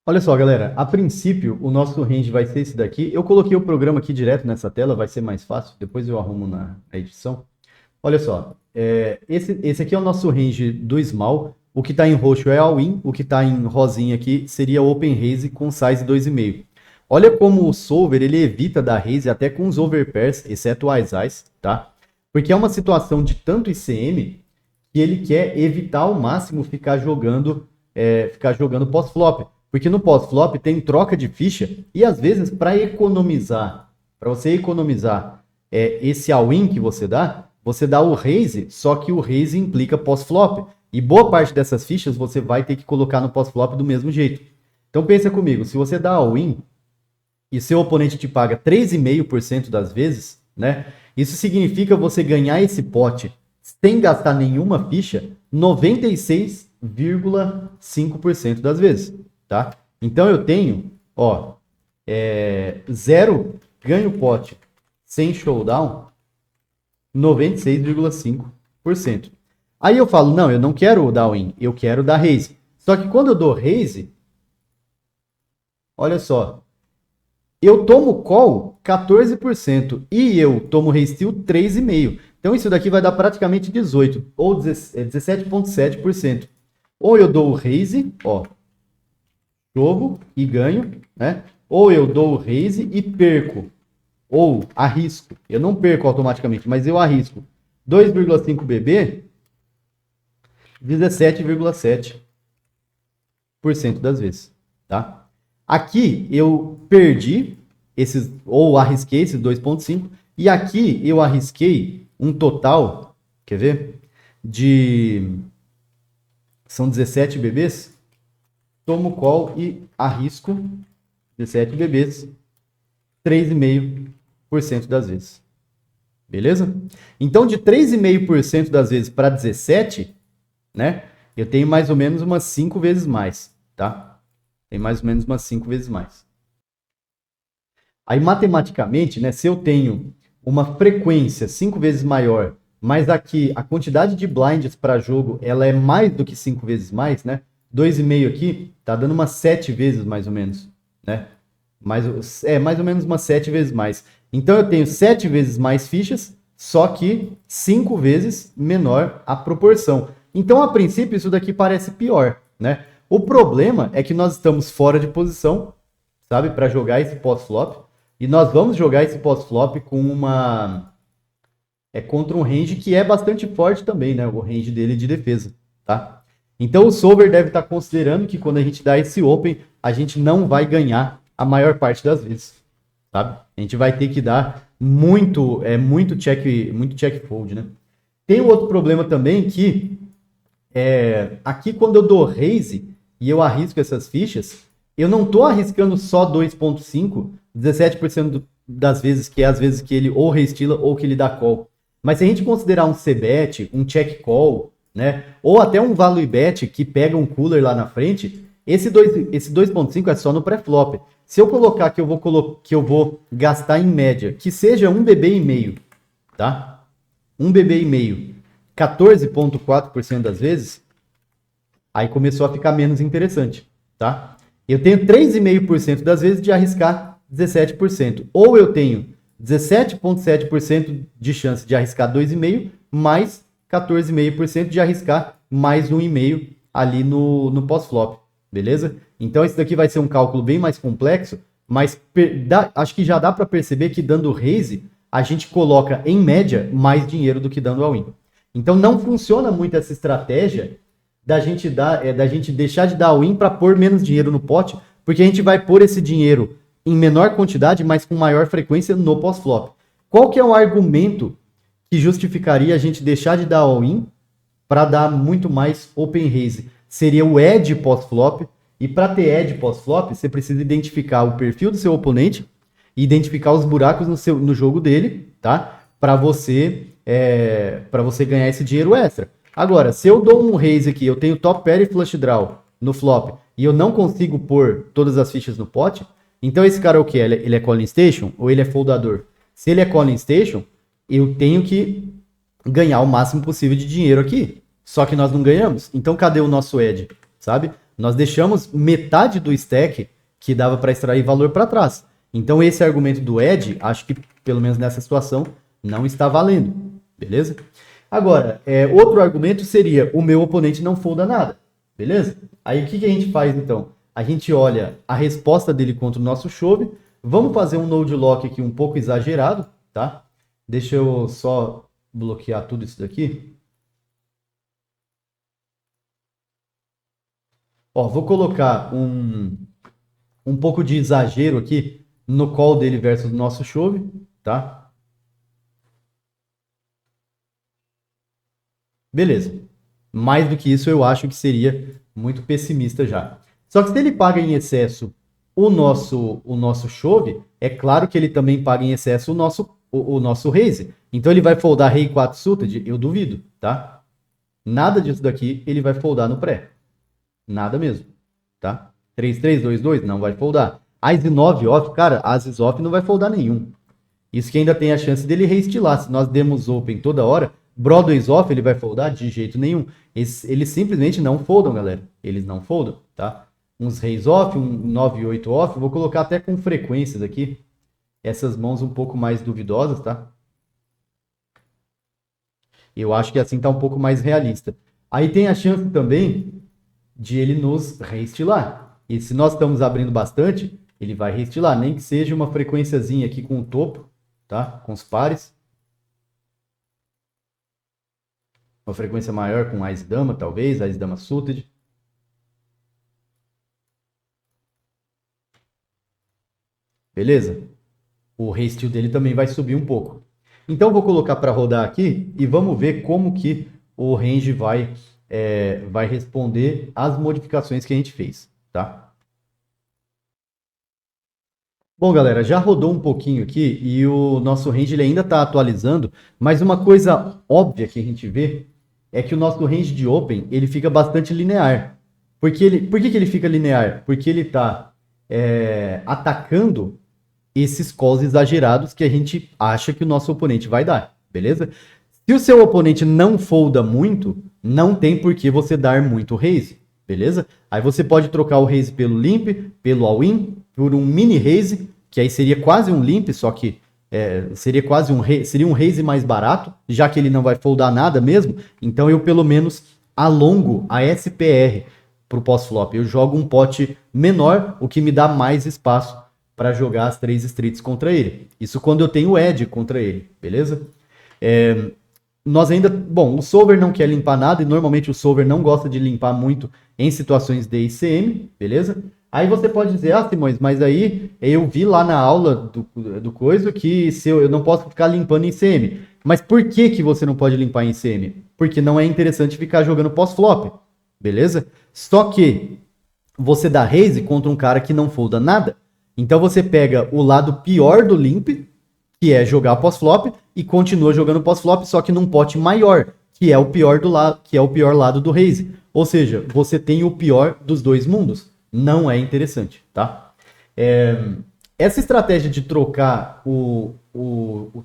Olha só, galera, a princípio o nosso range vai ser esse daqui. Eu coloquei o programa aqui direto nessa tela, vai ser mais fácil, depois eu arrumo na edição. Olha só, esse aqui é o nosso range do small. O que está em roxo é all-in, o que está em rosinha aqui seria open raise com size 2,5. Olha como o solver ele evita dar raise até com os overpairs, exceto o Ais, tá? Porque é uma situação de tanto ICM que ele quer evitar ao máximo ficar jogando pós-flop. Porque no pós-flop tem troca de ficha e às vezes para você economizar esse all-in que você dá o raise, só que o raise implica pós-flop. E boa parte dessas fichas você vai ter que colocar no pós-flop do mesmo jeito. Então pensa comigo, se você dá all-in e seu oponente te paga 3,5% das vezes, né? Isso significa você ganhar esse pote sem gastar nenhuma ficha 96,5% das vezes, tá? Então eu tenho, ó, 0 ganho pote sem showdown 96,5%. Aí eu falo, não, eu não quero dar win, eu quero dar raise. Só que quando eu dou raise, olha só, eu tomo call 14% e eu tomo raise steal 3,5%. Então isso daqui vai dar praticamente 18% ou 17,7%. Ou eu dou o raise, ó, jogo e ganho, né? Ou eu dou o raise e perco, ou arrisco. Eu não perco automaticamente, mas eu arrisco 2,5 BB, 17,7% das vezes, tá? Aqui eu perdi ou arrisquei esses 2,5 e aqui eu arrisquei um total, quer ver? São 17 bebês. Tomo call e arrisco 17 bebês 3,5% das vezes. Beleza? Então, de 3,5% das vezes para 17, né? Eu tenho mais ou menos umas 5 vezes mais, tá? Tem mais ou menos umas 5 vezes mais. Aí, matematicamente, né, se eu tenho uma frequência 5 vezes maior, mas aqui a quantidade de blinds para jogo ela é mais do que 5 vezes mais, né? 2,5 aqui tá dando umas 7 vezes mais ou menos, né? Mais ou menos umas 7 vezes mais. Então eu tenho 7 vezes mais fichas, só que 5 vezes menor a proporção. Então, a princípio, isso daqui parece pior, né? O problema é que nós estamos fora de posição, sabe, para jogar esse pós-flop. E nós vamos jogar esse pós-flop com uma. Contra um range que é bastante forte também, né? O range dele de defesa, tá? Então o solver deve estar considerando que quando a gente dá esse open, a gente não vai ganhar a maior parte das vezes, sabe? A gente vai ter que dar muito check fold, né? Tem um outro problema também que aqui quando eu dou raise e eu arrisco essas fichas, eu não estou arriscando só 2,5, 17% das vezes que é as vezes que ele ou restila ou que ele dá call. Mas se a gente considerar um c-bet, um check call, né, ou até um value bet que pega um cooler lá na frente, esse 2,5 é só no pré-flop. Se eu colocar que eu vou gastar em média, que seja um BB e meio, tá? Um BB e meio, 14,4% das vezes, aí começou a ficar menos interessante, tá? Eu tenho 3,5% das vezes de arriscar 17%. Ou eu tenho 17,7% de chance de arriscar 2,5%, mais 14,5% de arriscar mais 1,5% ali no pós-flop, beleza? Então esse daqui vai ser um cálculo bem mais complexo, mas acho que já dá para perceber que dando raise, a gente coloca em média mais dinheiro do que dando all-in. Então não funciona muito essa estratégia da gente deixar de dar all-in para pôr menos dinheiro no pote, porque a gente vai pôr esse dinheiro em menor quantidade, mas com maior frequência no pós-flop. Qual que é o argumento que justificaria a gente deixar de dar all-in para dar muito mais open raise? Seria o edge pós-flop, e para ter edge pós-flop, você precisa identificar o perfil do seu oponente e identificar os buracos no jogo dele, tá? Para você ganhar esse dinheiro extra. Agora, se eu dou um raise aqui, eu tenho top pair e flush draw no flop, e eu não consigo pôr todas as fichas no pote, então esse cara é o que? Ele é calling station ou ele é foldador? Se ele é calling station, eu tenho que ganhar o máximo possível de dinheiro aqui. Só que nós não ganhamos. Então cadê o nosso edge? Sabe? Nós deixamos metade do stack que dava para extrair valor para trás. Então esse argumento do edge, acho que pelo menos nessa situação, não está valendo. Beleza? Agora, outro argumento seria o meu oponente não folda nada. Beleza? Aí o que a gente faz então? A gente olha a resposta dele contra o nosso chove. Vamos fazer um node lock aqui um pouco exagerado, tá? Deixa eu só bloquear tudo isso daqui. Ó, vou colocar um pouco de exagero aqui no call dele versus o nosso chove, tá? Beleza. Mais do que isso, eu acho que seria muito pessimista já. Só que se ele paga em excesso o nosso chove, é claro que ele também paga em excesso o nosso raise. Então ele vai foldar rei 4 suited? Eu duvido, tá? Nada disso daqui ele vai foldar no pré. Nada mesmo, tá? 3-3-2-2 não vai foldar. As 9 off, cara, as off não vai foldar nenhum. Isso que ainda tem a chance dele reestilar. Se nós demos open toda hora, Broadways off ele vai foldar? De jeito nenhum. Eles simplesmente não foldam, galera. Eles não foldam, tá? Uns reis off, um 9 e 8 off. Vou colocar até com frequências aqui. Essas mãos um pouco mais duvidosas, tá? Eu acho que assim tá um pouco mais realista. Aí tem a chance também de ele nos reestilar. E se nós estamos abrindo bastante, ele vai reestilar. Nem que seja uma frequênciazinha aqui com o topo, tá? Com os pares. Uma frequência maior com Ás Dama, talvez, Ás Dama Suited. Beleza? O restio dele também vai subir um pouco. Então vou colocar para rodar aqui e vamos ver como que o range vai responder às modificações que a gente fez, tá? Bom, galera, já rodou um pouquinho aqui e o nosso range ele ainda está atualizando, mas uma coisa óbvia que a gente vê é que o nosso range de open ele fica bastante linear. Por que que ele fica linear? Porque ele está atacando esses calls exagerados que a gente acha que o nosso oponente vai dar, beleza? Se o seu oponente não folda muito, não tem por que você dar muito raise, beleza? Aí você pode trocar o raise pelo limp, pelo all-in, por um mini raise, que aí seria quase um limp, só que seria um raise mais barato, já que ele não vai foldar nada mesmo. Então eu pelo menos alongo a SPR para o pós-flop. Eu jogo um pote menor, o que me dá mais espaço para jogar as 3 streets contra ele. Isso quando eu tenho edge contra ele, beleza? Nós ainda... Bom, o solver não quer limpar nada e normalmente o solver não gosta de limpar muito em situações de ICM, beleza? Aí você pode dizer, Simões, mas aí eu vi lá na aula do coisa que eu não posso ficar limpando em ICM. Mas por que que você não pode limpar em ICM? Porque não é interessante ficar jogando pós-flop, beleza? Só que você dá raise contra um cara que não folda nada. Então você pega o lado pior do limp, que é jogar pós-flop, e continua jogando pós-flop, só que num pote maior, que é o pior lado do raise. Ou seja, você tem o pior dos dois mundos. Não é interessante, tá? Essa estratégia de trocar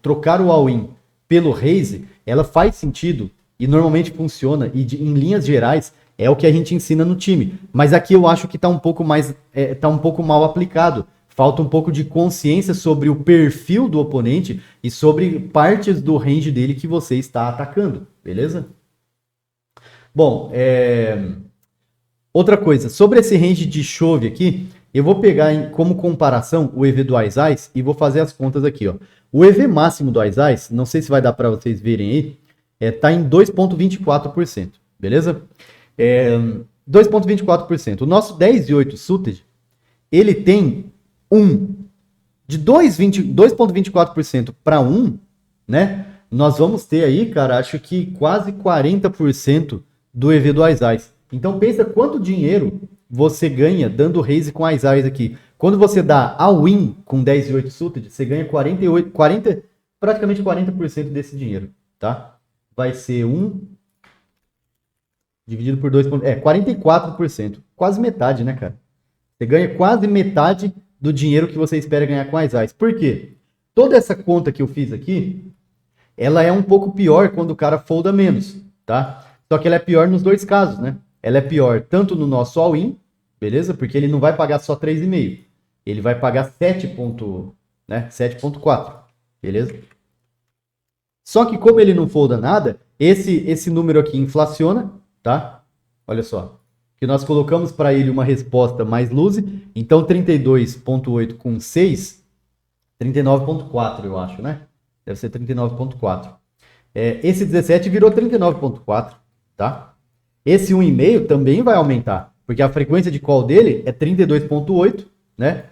trocar o all-in pelo raise, ela faz sentido e normalmente funciona, e em linhas gerais é o que a gente ensina no time. Mas aqui eu acho que está um pouco mal aplicado. Falta um pouco de consciência sobre o perfil do oponente e sobre partes do range dele que você está atacando, beleza? Bom, outra coisa, sobre esse range de chove aqui, eu vou pegar como comparação o EV do Ice e vou fazer as contas aqui, ó. O EV máximo do Ice, não sei se vai dar para vocês verem aí, tá em 2,24%, beleza? 2,24%. O nosso 10 e 8 suited, ele tem de 2,24% para 1, né? Nós vamos ter aí, cara, acho que quase 40% do EV do Ice. Então pensa quanto dinheiro você ganha dando raise com Ice aqui. Quando você dá all-in com 10 e 8 suited, você ganha praticamente 40% desse dinheiro, tá? Vai ser 1 dividido por 2, 44%. Quase metade, né, cara? Você ganha quase metade do dinheiro que você espera ganhar com as AIs. Por quê? Toda essa conta que eu fiz aqui, ela é um pouco pior quando o cara folda menos, tá? Só que ela é pior nos dois casos, né? Ela é pior tanto no nosso all-in, beleza? Porque ele não vai pagar só 3,5. Ele vai pagar 7,4, beleza? Só que como ele não folda nada, esse número aqui inflaciona, tá? Olha só. Que nós colocamos para ele uma resposta mais loose. Então 32,8 com 6, 39,4 eu acho, né? Deve ser 39,4. Esse 17 virou 39,4, tá? Esse 1,5 também vai aumentar, porque a frequência de call dele é 32,8, né?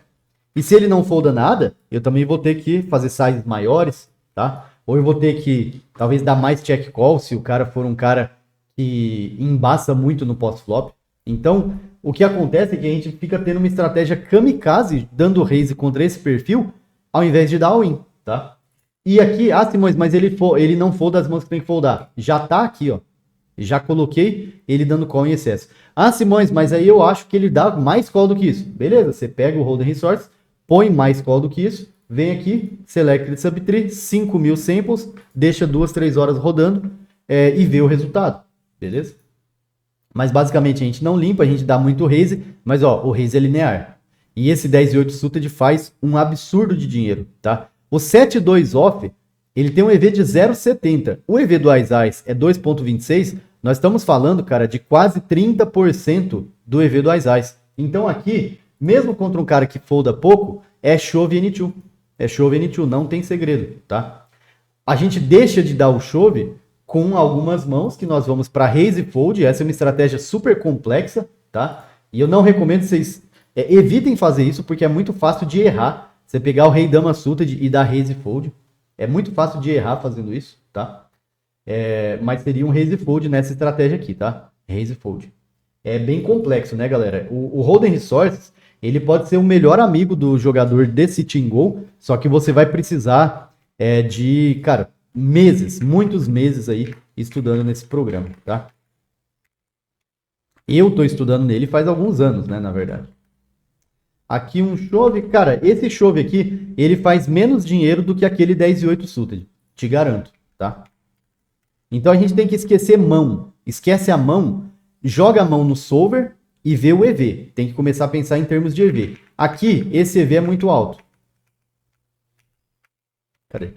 E se ele não folda nada, eu também vou ter que fazer sizes maiores, tá? Ou eu vou ter que talvez dar mais check call se o cara for um cara que embaça muito no pós-flop. Então, o que acontece é que a gente fica tendo uma estratégia kamikaze dando raise contra esse perfil, ao invés de dar all-in, tá? E aqui, Simões, mas ele não folda as mãos que tem que foldar. Já tá aqui, ó. Já coloquei ele dando call em excesso. Simões, mas aí eu acho que ele dá mais call do que isso. Beleza, você pega o Hold'em Resource, põe mais call do que isso, vem aqui, select subtree, 5.000 samples, deixa 2, 3 horas rodando e vê o resultado, beleza? Mas basicamente a gente não limpa, a gente dá muito raise, mas ó, o raise é linear. E esse 10 e 8 suited faz um absurdo de dinheiro, tá? O 7-2 off, ele tem um EV de 0,70. O EV do Ice é 2,26. Nós estamos falando, cara, de quase 30% do EV do Ice. Então aqui, mesmo contra um cara que folda pouco, é chove N2. É chove N2, não tem segredo, tá? A gente deixa de dar o chove com algumas mãos que nós vamos para raise fold. Essa é uma estratégia super complexa, tá? E eu não recomendo que vocês evitem fazer isso, porque é muito fácil de errar. Você pegar o rei dama suited e dar raise fold. É muito fácil de errar fazendo isso, tá? Mas seria um raise fold nessa estratégia aqui, tá? Raise fold. É bem complexo, né, galera? O Hold'em Resources, Ele pode ser o melhor amigo do jogador de Sitting Go, só que você vai precisar de, cara, meses, muitos meses aí estudando nesse programa, tá? Eu tô estudando nele faz alguns anos, né, na verdade. Aqui um chove, cara, esse chove aqui, ele faz menos dinheiro do que aquele 10 e 8 suited, te garanto, tá? Então a gente tem que esquecer mão, esquece a mão, joga a mão no solver e vê o EV, tem que começar a pensar em termos de EV. Aqui, esse EV é muito alto. Cadê?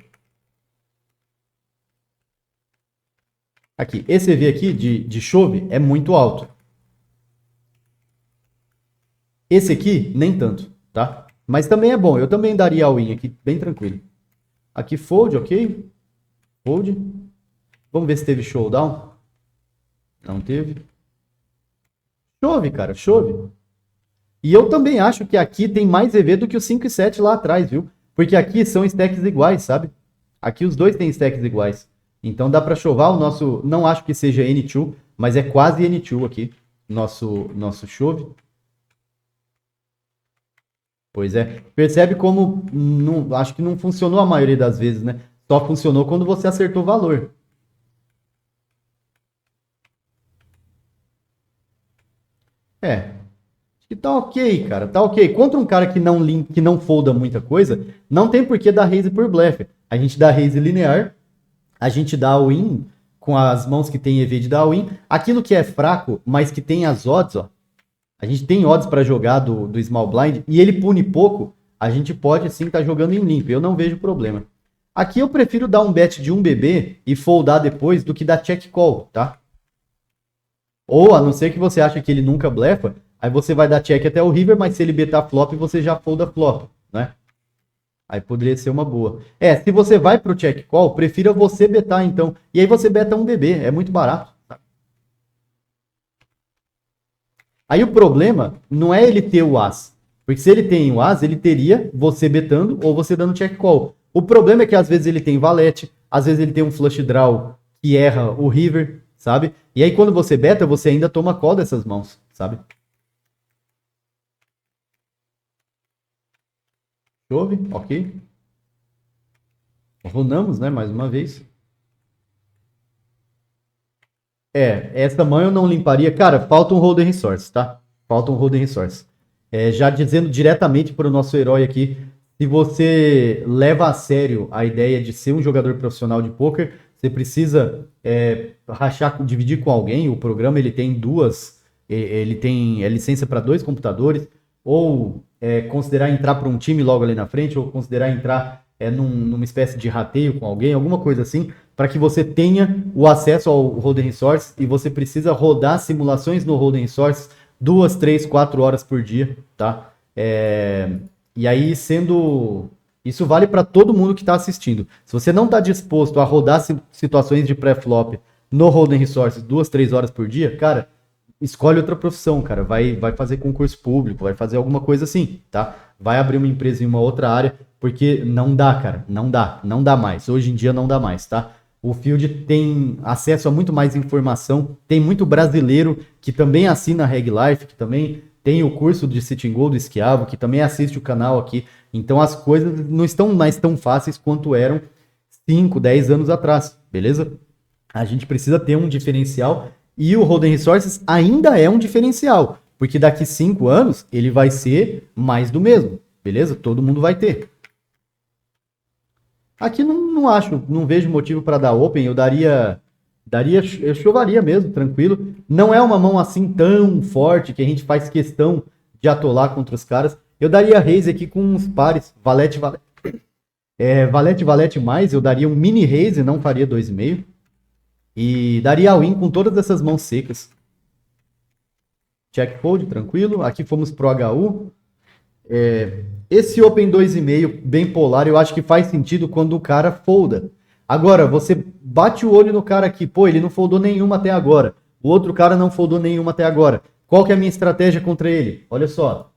Aqui, esse EV aqui de chove é muito alto. Esse aqui, nem tanto, tá? Mas também é bom. Eu também daria all-in aqui, bem tranquilo. Aqui, fold, ok? Fold. Vamos ver se teve showdown. Não teve. Chove, cara, chove. E eu também acho que aqui tem mais EV do que o 5 e 7 lá atrás, viu? Porque aqui são stacks iguais, sabe? Aqui os dois têm stacks iguais. Então dá pra chovar o nosso... Não acho que seja N2, mas é quase N2 aqui. Nosso chove. Pois é. Percebe como não, acho que não funcionou a maioria das vezes, né? Só funcionou quando você acertou o valor. É. Acho que tá ok, cara. Tá ok. Contra um cara que não folda muita coisa, não tem por que dar raise por blefe. A gente dá raise linear, a gente dá win com as mãos que tem EV de dar win. Aquilo que é fraco, mas que tem as odds, ó. A gente tem odds para jogar do Small Blind e ele pune pouco, a gente pode sim estar jogando em limpo. Eu não vejo problema. Aqui eu prefiro dar um bet de 1 BB e foldar depois do que dar check call, tá? Ou a não ser que você ache que ele nunca blefa, aí você vai dar check até o river, mas se ele betar flop, você já folda flop, né? Aí poderia ser uma boa. Se você vai pro check call, prefira você betar então. E aí você beta 1 BB, é muito barato. Aí o problema não é ele ter o as. Porque se ele tem o as, ele teria você betando ou você dando check call. O problema é que às vezes ele tem valete, às vezes ele tem um flush draw que erra o river, sabe? E aí quando você beta, você ainda toma call dessas mãos, sabe? Chove, ok. Runamos, né, mais uma vez. Essa mão eu não limparia. Cara, falta um Holden Resource, tá? Falta um Holden Resource. Já dizendo diretamente para o nosso herói aqui, se você leva a sério a ideia de ser um jogador profissional de poker, você precisa dividir com alguém. O programa ele tem ele tem licença para 2 computadores, ou considerar entrar para um time logo ali na frente, ou considerar entrar numa espécie de rateio com alguém, alguma coisa assim, para que você tenha o acesso ao Holden Resource. E você precisa rodar simulações no Holden Resource 2, 3, 4 horas por dia, tá? E aí, isso vale para todo mundo que está assistindo. Se você não está disposto a rodar situações de pré-flop no Holden Resources 2, 3 horas por dia, cara, escolhe outra profissão, cara. Vai fazer concurso público, vai fazer alguma coisa assim, tá? Vai abrir uma empresa em uma outra área, porque não dá, cara. Não dá mais. Hoje em dia não dá mais, tá? O Field tem acesso a muito mais informação. Tem muito brasileiro que também assina a Reg Life, que também tem o curso de Sitting Go do Esquiavo, que também assiste o canal aqui. Então as coisas não estão mais tão fáceis quanto eram 5, 10 anos atrás, beleza? A gente precisa ter um diferencial e o Holden Resources ainda é um diferencial, porque daqui 5 anos ele vai ser mais do mesmo, beleza? Todo mundo vai ter. Aqui não vejo motivo para dar open, eu chovaria mesmo, tranquilo. Não é uma mão assim tão forte que a gente faz questão de atolar contra os caras. Eu daria raise aqui com uns pares, valete, valete mais, eu daria um mini raise, não faria 2,5. E daria all-in com todas essas mãos secas. Check fold, tranquilo. Aqui fomos pro HU. Esse Open 2,5 bem polar, eu acho que faz sentido quando o cara folda. Agora, você bate o olho no cara aqui, pô, ele não foldou nenhuma até agora. O outro cara não foldou nenhuma até agora. Qual que é a minha estratégia contra ele? Olha só.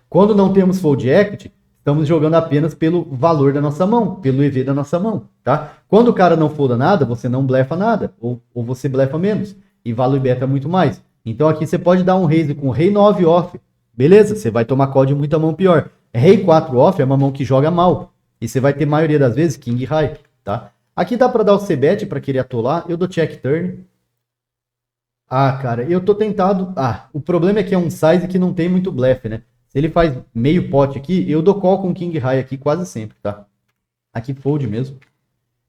Quando não temos fold equity, estamos jogando apenas pelo valor da nossa mão, pelo EV da nossa mão, tá? Quando o cara não folda nada, você não blefa nada, ou você blefa menos, e value beta muito mais. Então aqui você pode dar um raise com rei 9 off, Beleza, você vai tomar call de muita mão pior. Rei 4 off é uma mão que joga mal. E você vai ter, maioria das vezes, King High, tá? Aqui dá pra dar o C-Bet pra querer atolar. Eu dou check turn. Ah, cara, eu tô tentado... Ah, o problema é que é um size que não tem muito blefe, né? Se ele faz meio pote aqui, eu dou call com King High aqui quase sempre, tá? Aqui fold mesmo.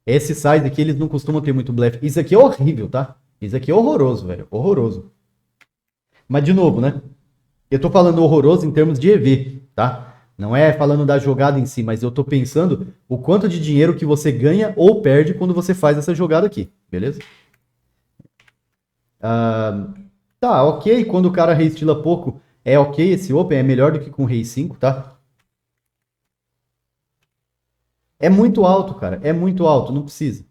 Esse size aqui, eles não costumam ter muito blefe. Isso aqui é horrível, tá? Isso aqui é horroroso, velho. Horroroso. Mas, de novo, né? Eu tô falando horroroso em termos de EV, tá? Não é falando da jogada em si, mas eu tô pensando o quanto de dinheiro que você ganha ou perde quando você faz essa jogada aqui, beleza? Tá, ok. Quando o cara reestila pouco, é ok esse open, é melhor do que com rei 5, tá? É muito alto, cara. É muito alto, não precisa.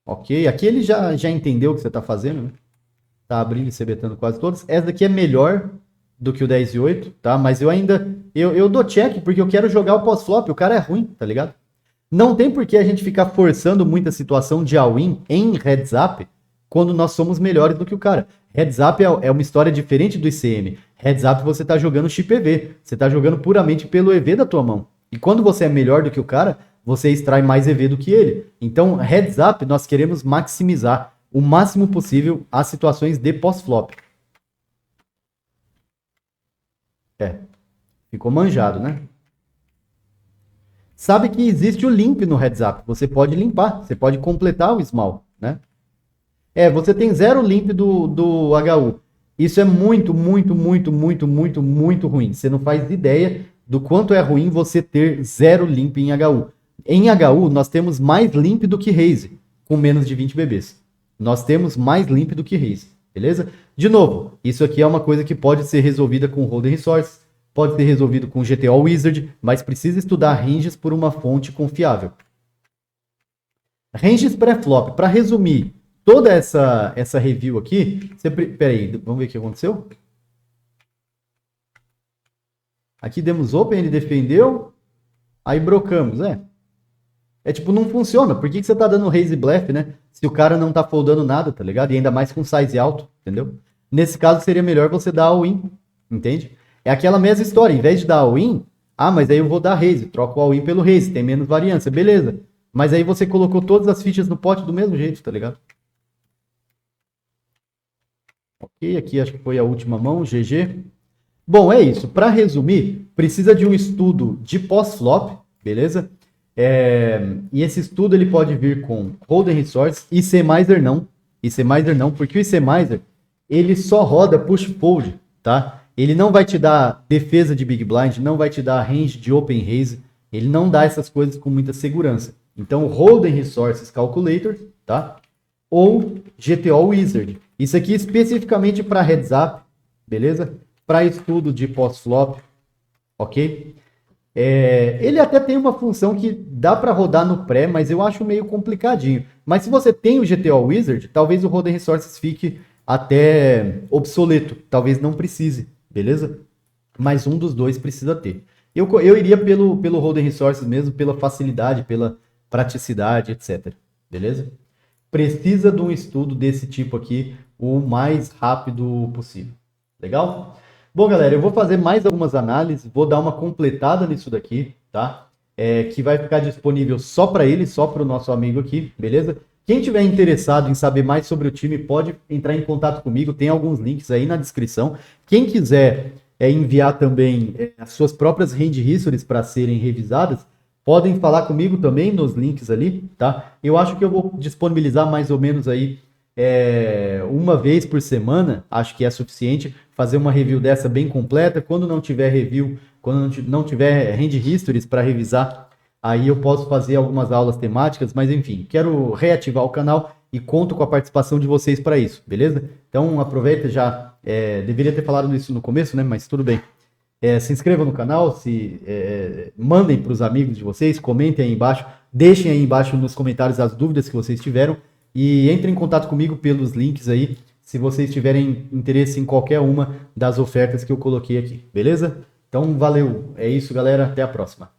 Ok, aqui ele já entendeu o que você tá fazendo, né? Tá abrindo e cebetando quase todos. Essa daqui é melhor do que o 10 e 8, tá? Mas eu ainda... Eu dou check porque eu quero jogar o pós-flop. O cara é ruim, tá ligado? Não tem por que a gente ficar forçando muita situação de all-in em heads up quando nós somos melhores do que o cara. Heads up é uma história diferente do ICM. Heads up você tá jogando chip EV. Você tá jogando puramente pelo EV da tua mão. E quando você é melhor do que o cara, você extrai mais EV do que ele. Então, heads up, nós queremos maximizar o máximo possível as situações de pós-flop. É, ficou manjado, né? Sabe que existe o limp no heads up. Você pode limpar, você pode completar o small, né? É, você tem zero limp do HU. Isso é muito, muito, muito, muito, muito, muito ruim. Você não faz ideia do quanto é ruim você ter zero limp em HU. Em HU, nós temos mais limp do que raise, com menos de 20 bebês. Nós temos mais limp do que raise, beleza? De novo, isso aqui é uma coisa que pode ser resolvida com Holding Resources, pode ser resolvido com GTO Wizard, mas precisa estudar ranges por uma fonte confiável. Ranges pré-flop, para resumir toda essa review aqui, peraí, vamos ver o que aconteceu? Aqui demos open, ele defendeu, aí brocamos, É tipo, não funciona. Por que você tá dando raise bluff, né? Se o cara não tá foldando nada, tá ligado? E ainda mais com size alto, entendeu? Nesse caso, seria melhor você dar all-in, entende? É aquela mesma história. Em vez de dar all-in, mas aí eu vou dar raise. Troco o all-in pelo raise, tem menos variância, beleza. Mas aí você colocou todas as fichas no pote do mesmo jeito, tá ligado? Ok, aqui acho que foi a última mão, GG. Bom, é isso. Para resumir, precisa de um estudo de pós-flop, beleza? E esse estudo ele pode vir com Holding Resource e ICMizer não. ICMizer não, porque o ICMizer ele só roda push fold, tá? Ele não vai te dar defesa de Big Blind, não vai te dar range de Open Raise, ele não dá essas coisas com muita segurança. Então, Holding Resources Calculator, tá? Ou GTO Wizard. Isso aqui especificamente para heads up, beleza? Para estudo de pós-flop, ok? Ele até tem uma função que dá para rodar no pré, mas eu acho meio complicadinho. Mas se você tem o GTO Wizard, talvez o Holding Resources fique até obsoleto. Talvez não precise, beleza? Mas um dos dois precisa ter. Eu iria pelo Holding Resources mesmo, pela facilidade, pela praticidade, etc. Beleza? Precisa de um estudo desse tipo aqui o mais rápido possível. Legal? Bom, galera, eu vou fazer mais algumas análises, vou dar uma completada nisso daqui, tá? Que vai ficar disponível só para ele, só para o nosso amigo aqui, beleza? Quem tiver interessado em saber mais sobre o time, pode entrar em contato comigo, tem alguns links aí na descrição. Quem quiser enviar também as suas próprias hand histories para serem revisadas, podem falar comigo também nos links ali, tá? Eu acho que eu vou disponibilizar mais ou menos aí uma vez por semana, acho que é suficiente, fazer uma review dessa bem completa. Quando não tiver review, quando não tiver hand histories para revisar, aí eu posso fazer algumas aulas temáticas, mas enfim, quero reativar o canal e conto com a participação de vocês para isso, beleza? Então aproveita já, deveria ter falado isso no começo, né? Mas tudo bem. Se inscrevam no canal, mandem para os amigos de vocês, comentem aí embaixo, deixem aí embaixo nos comentários as dúvidas que vocês tiveram e entrem em contato comigo pelos links aí, se vocês tiverem interesse em qualquer uma das ofertas que eu coloquei aqui, beleza? Então, valeu. É isso, galera. Até a próxima.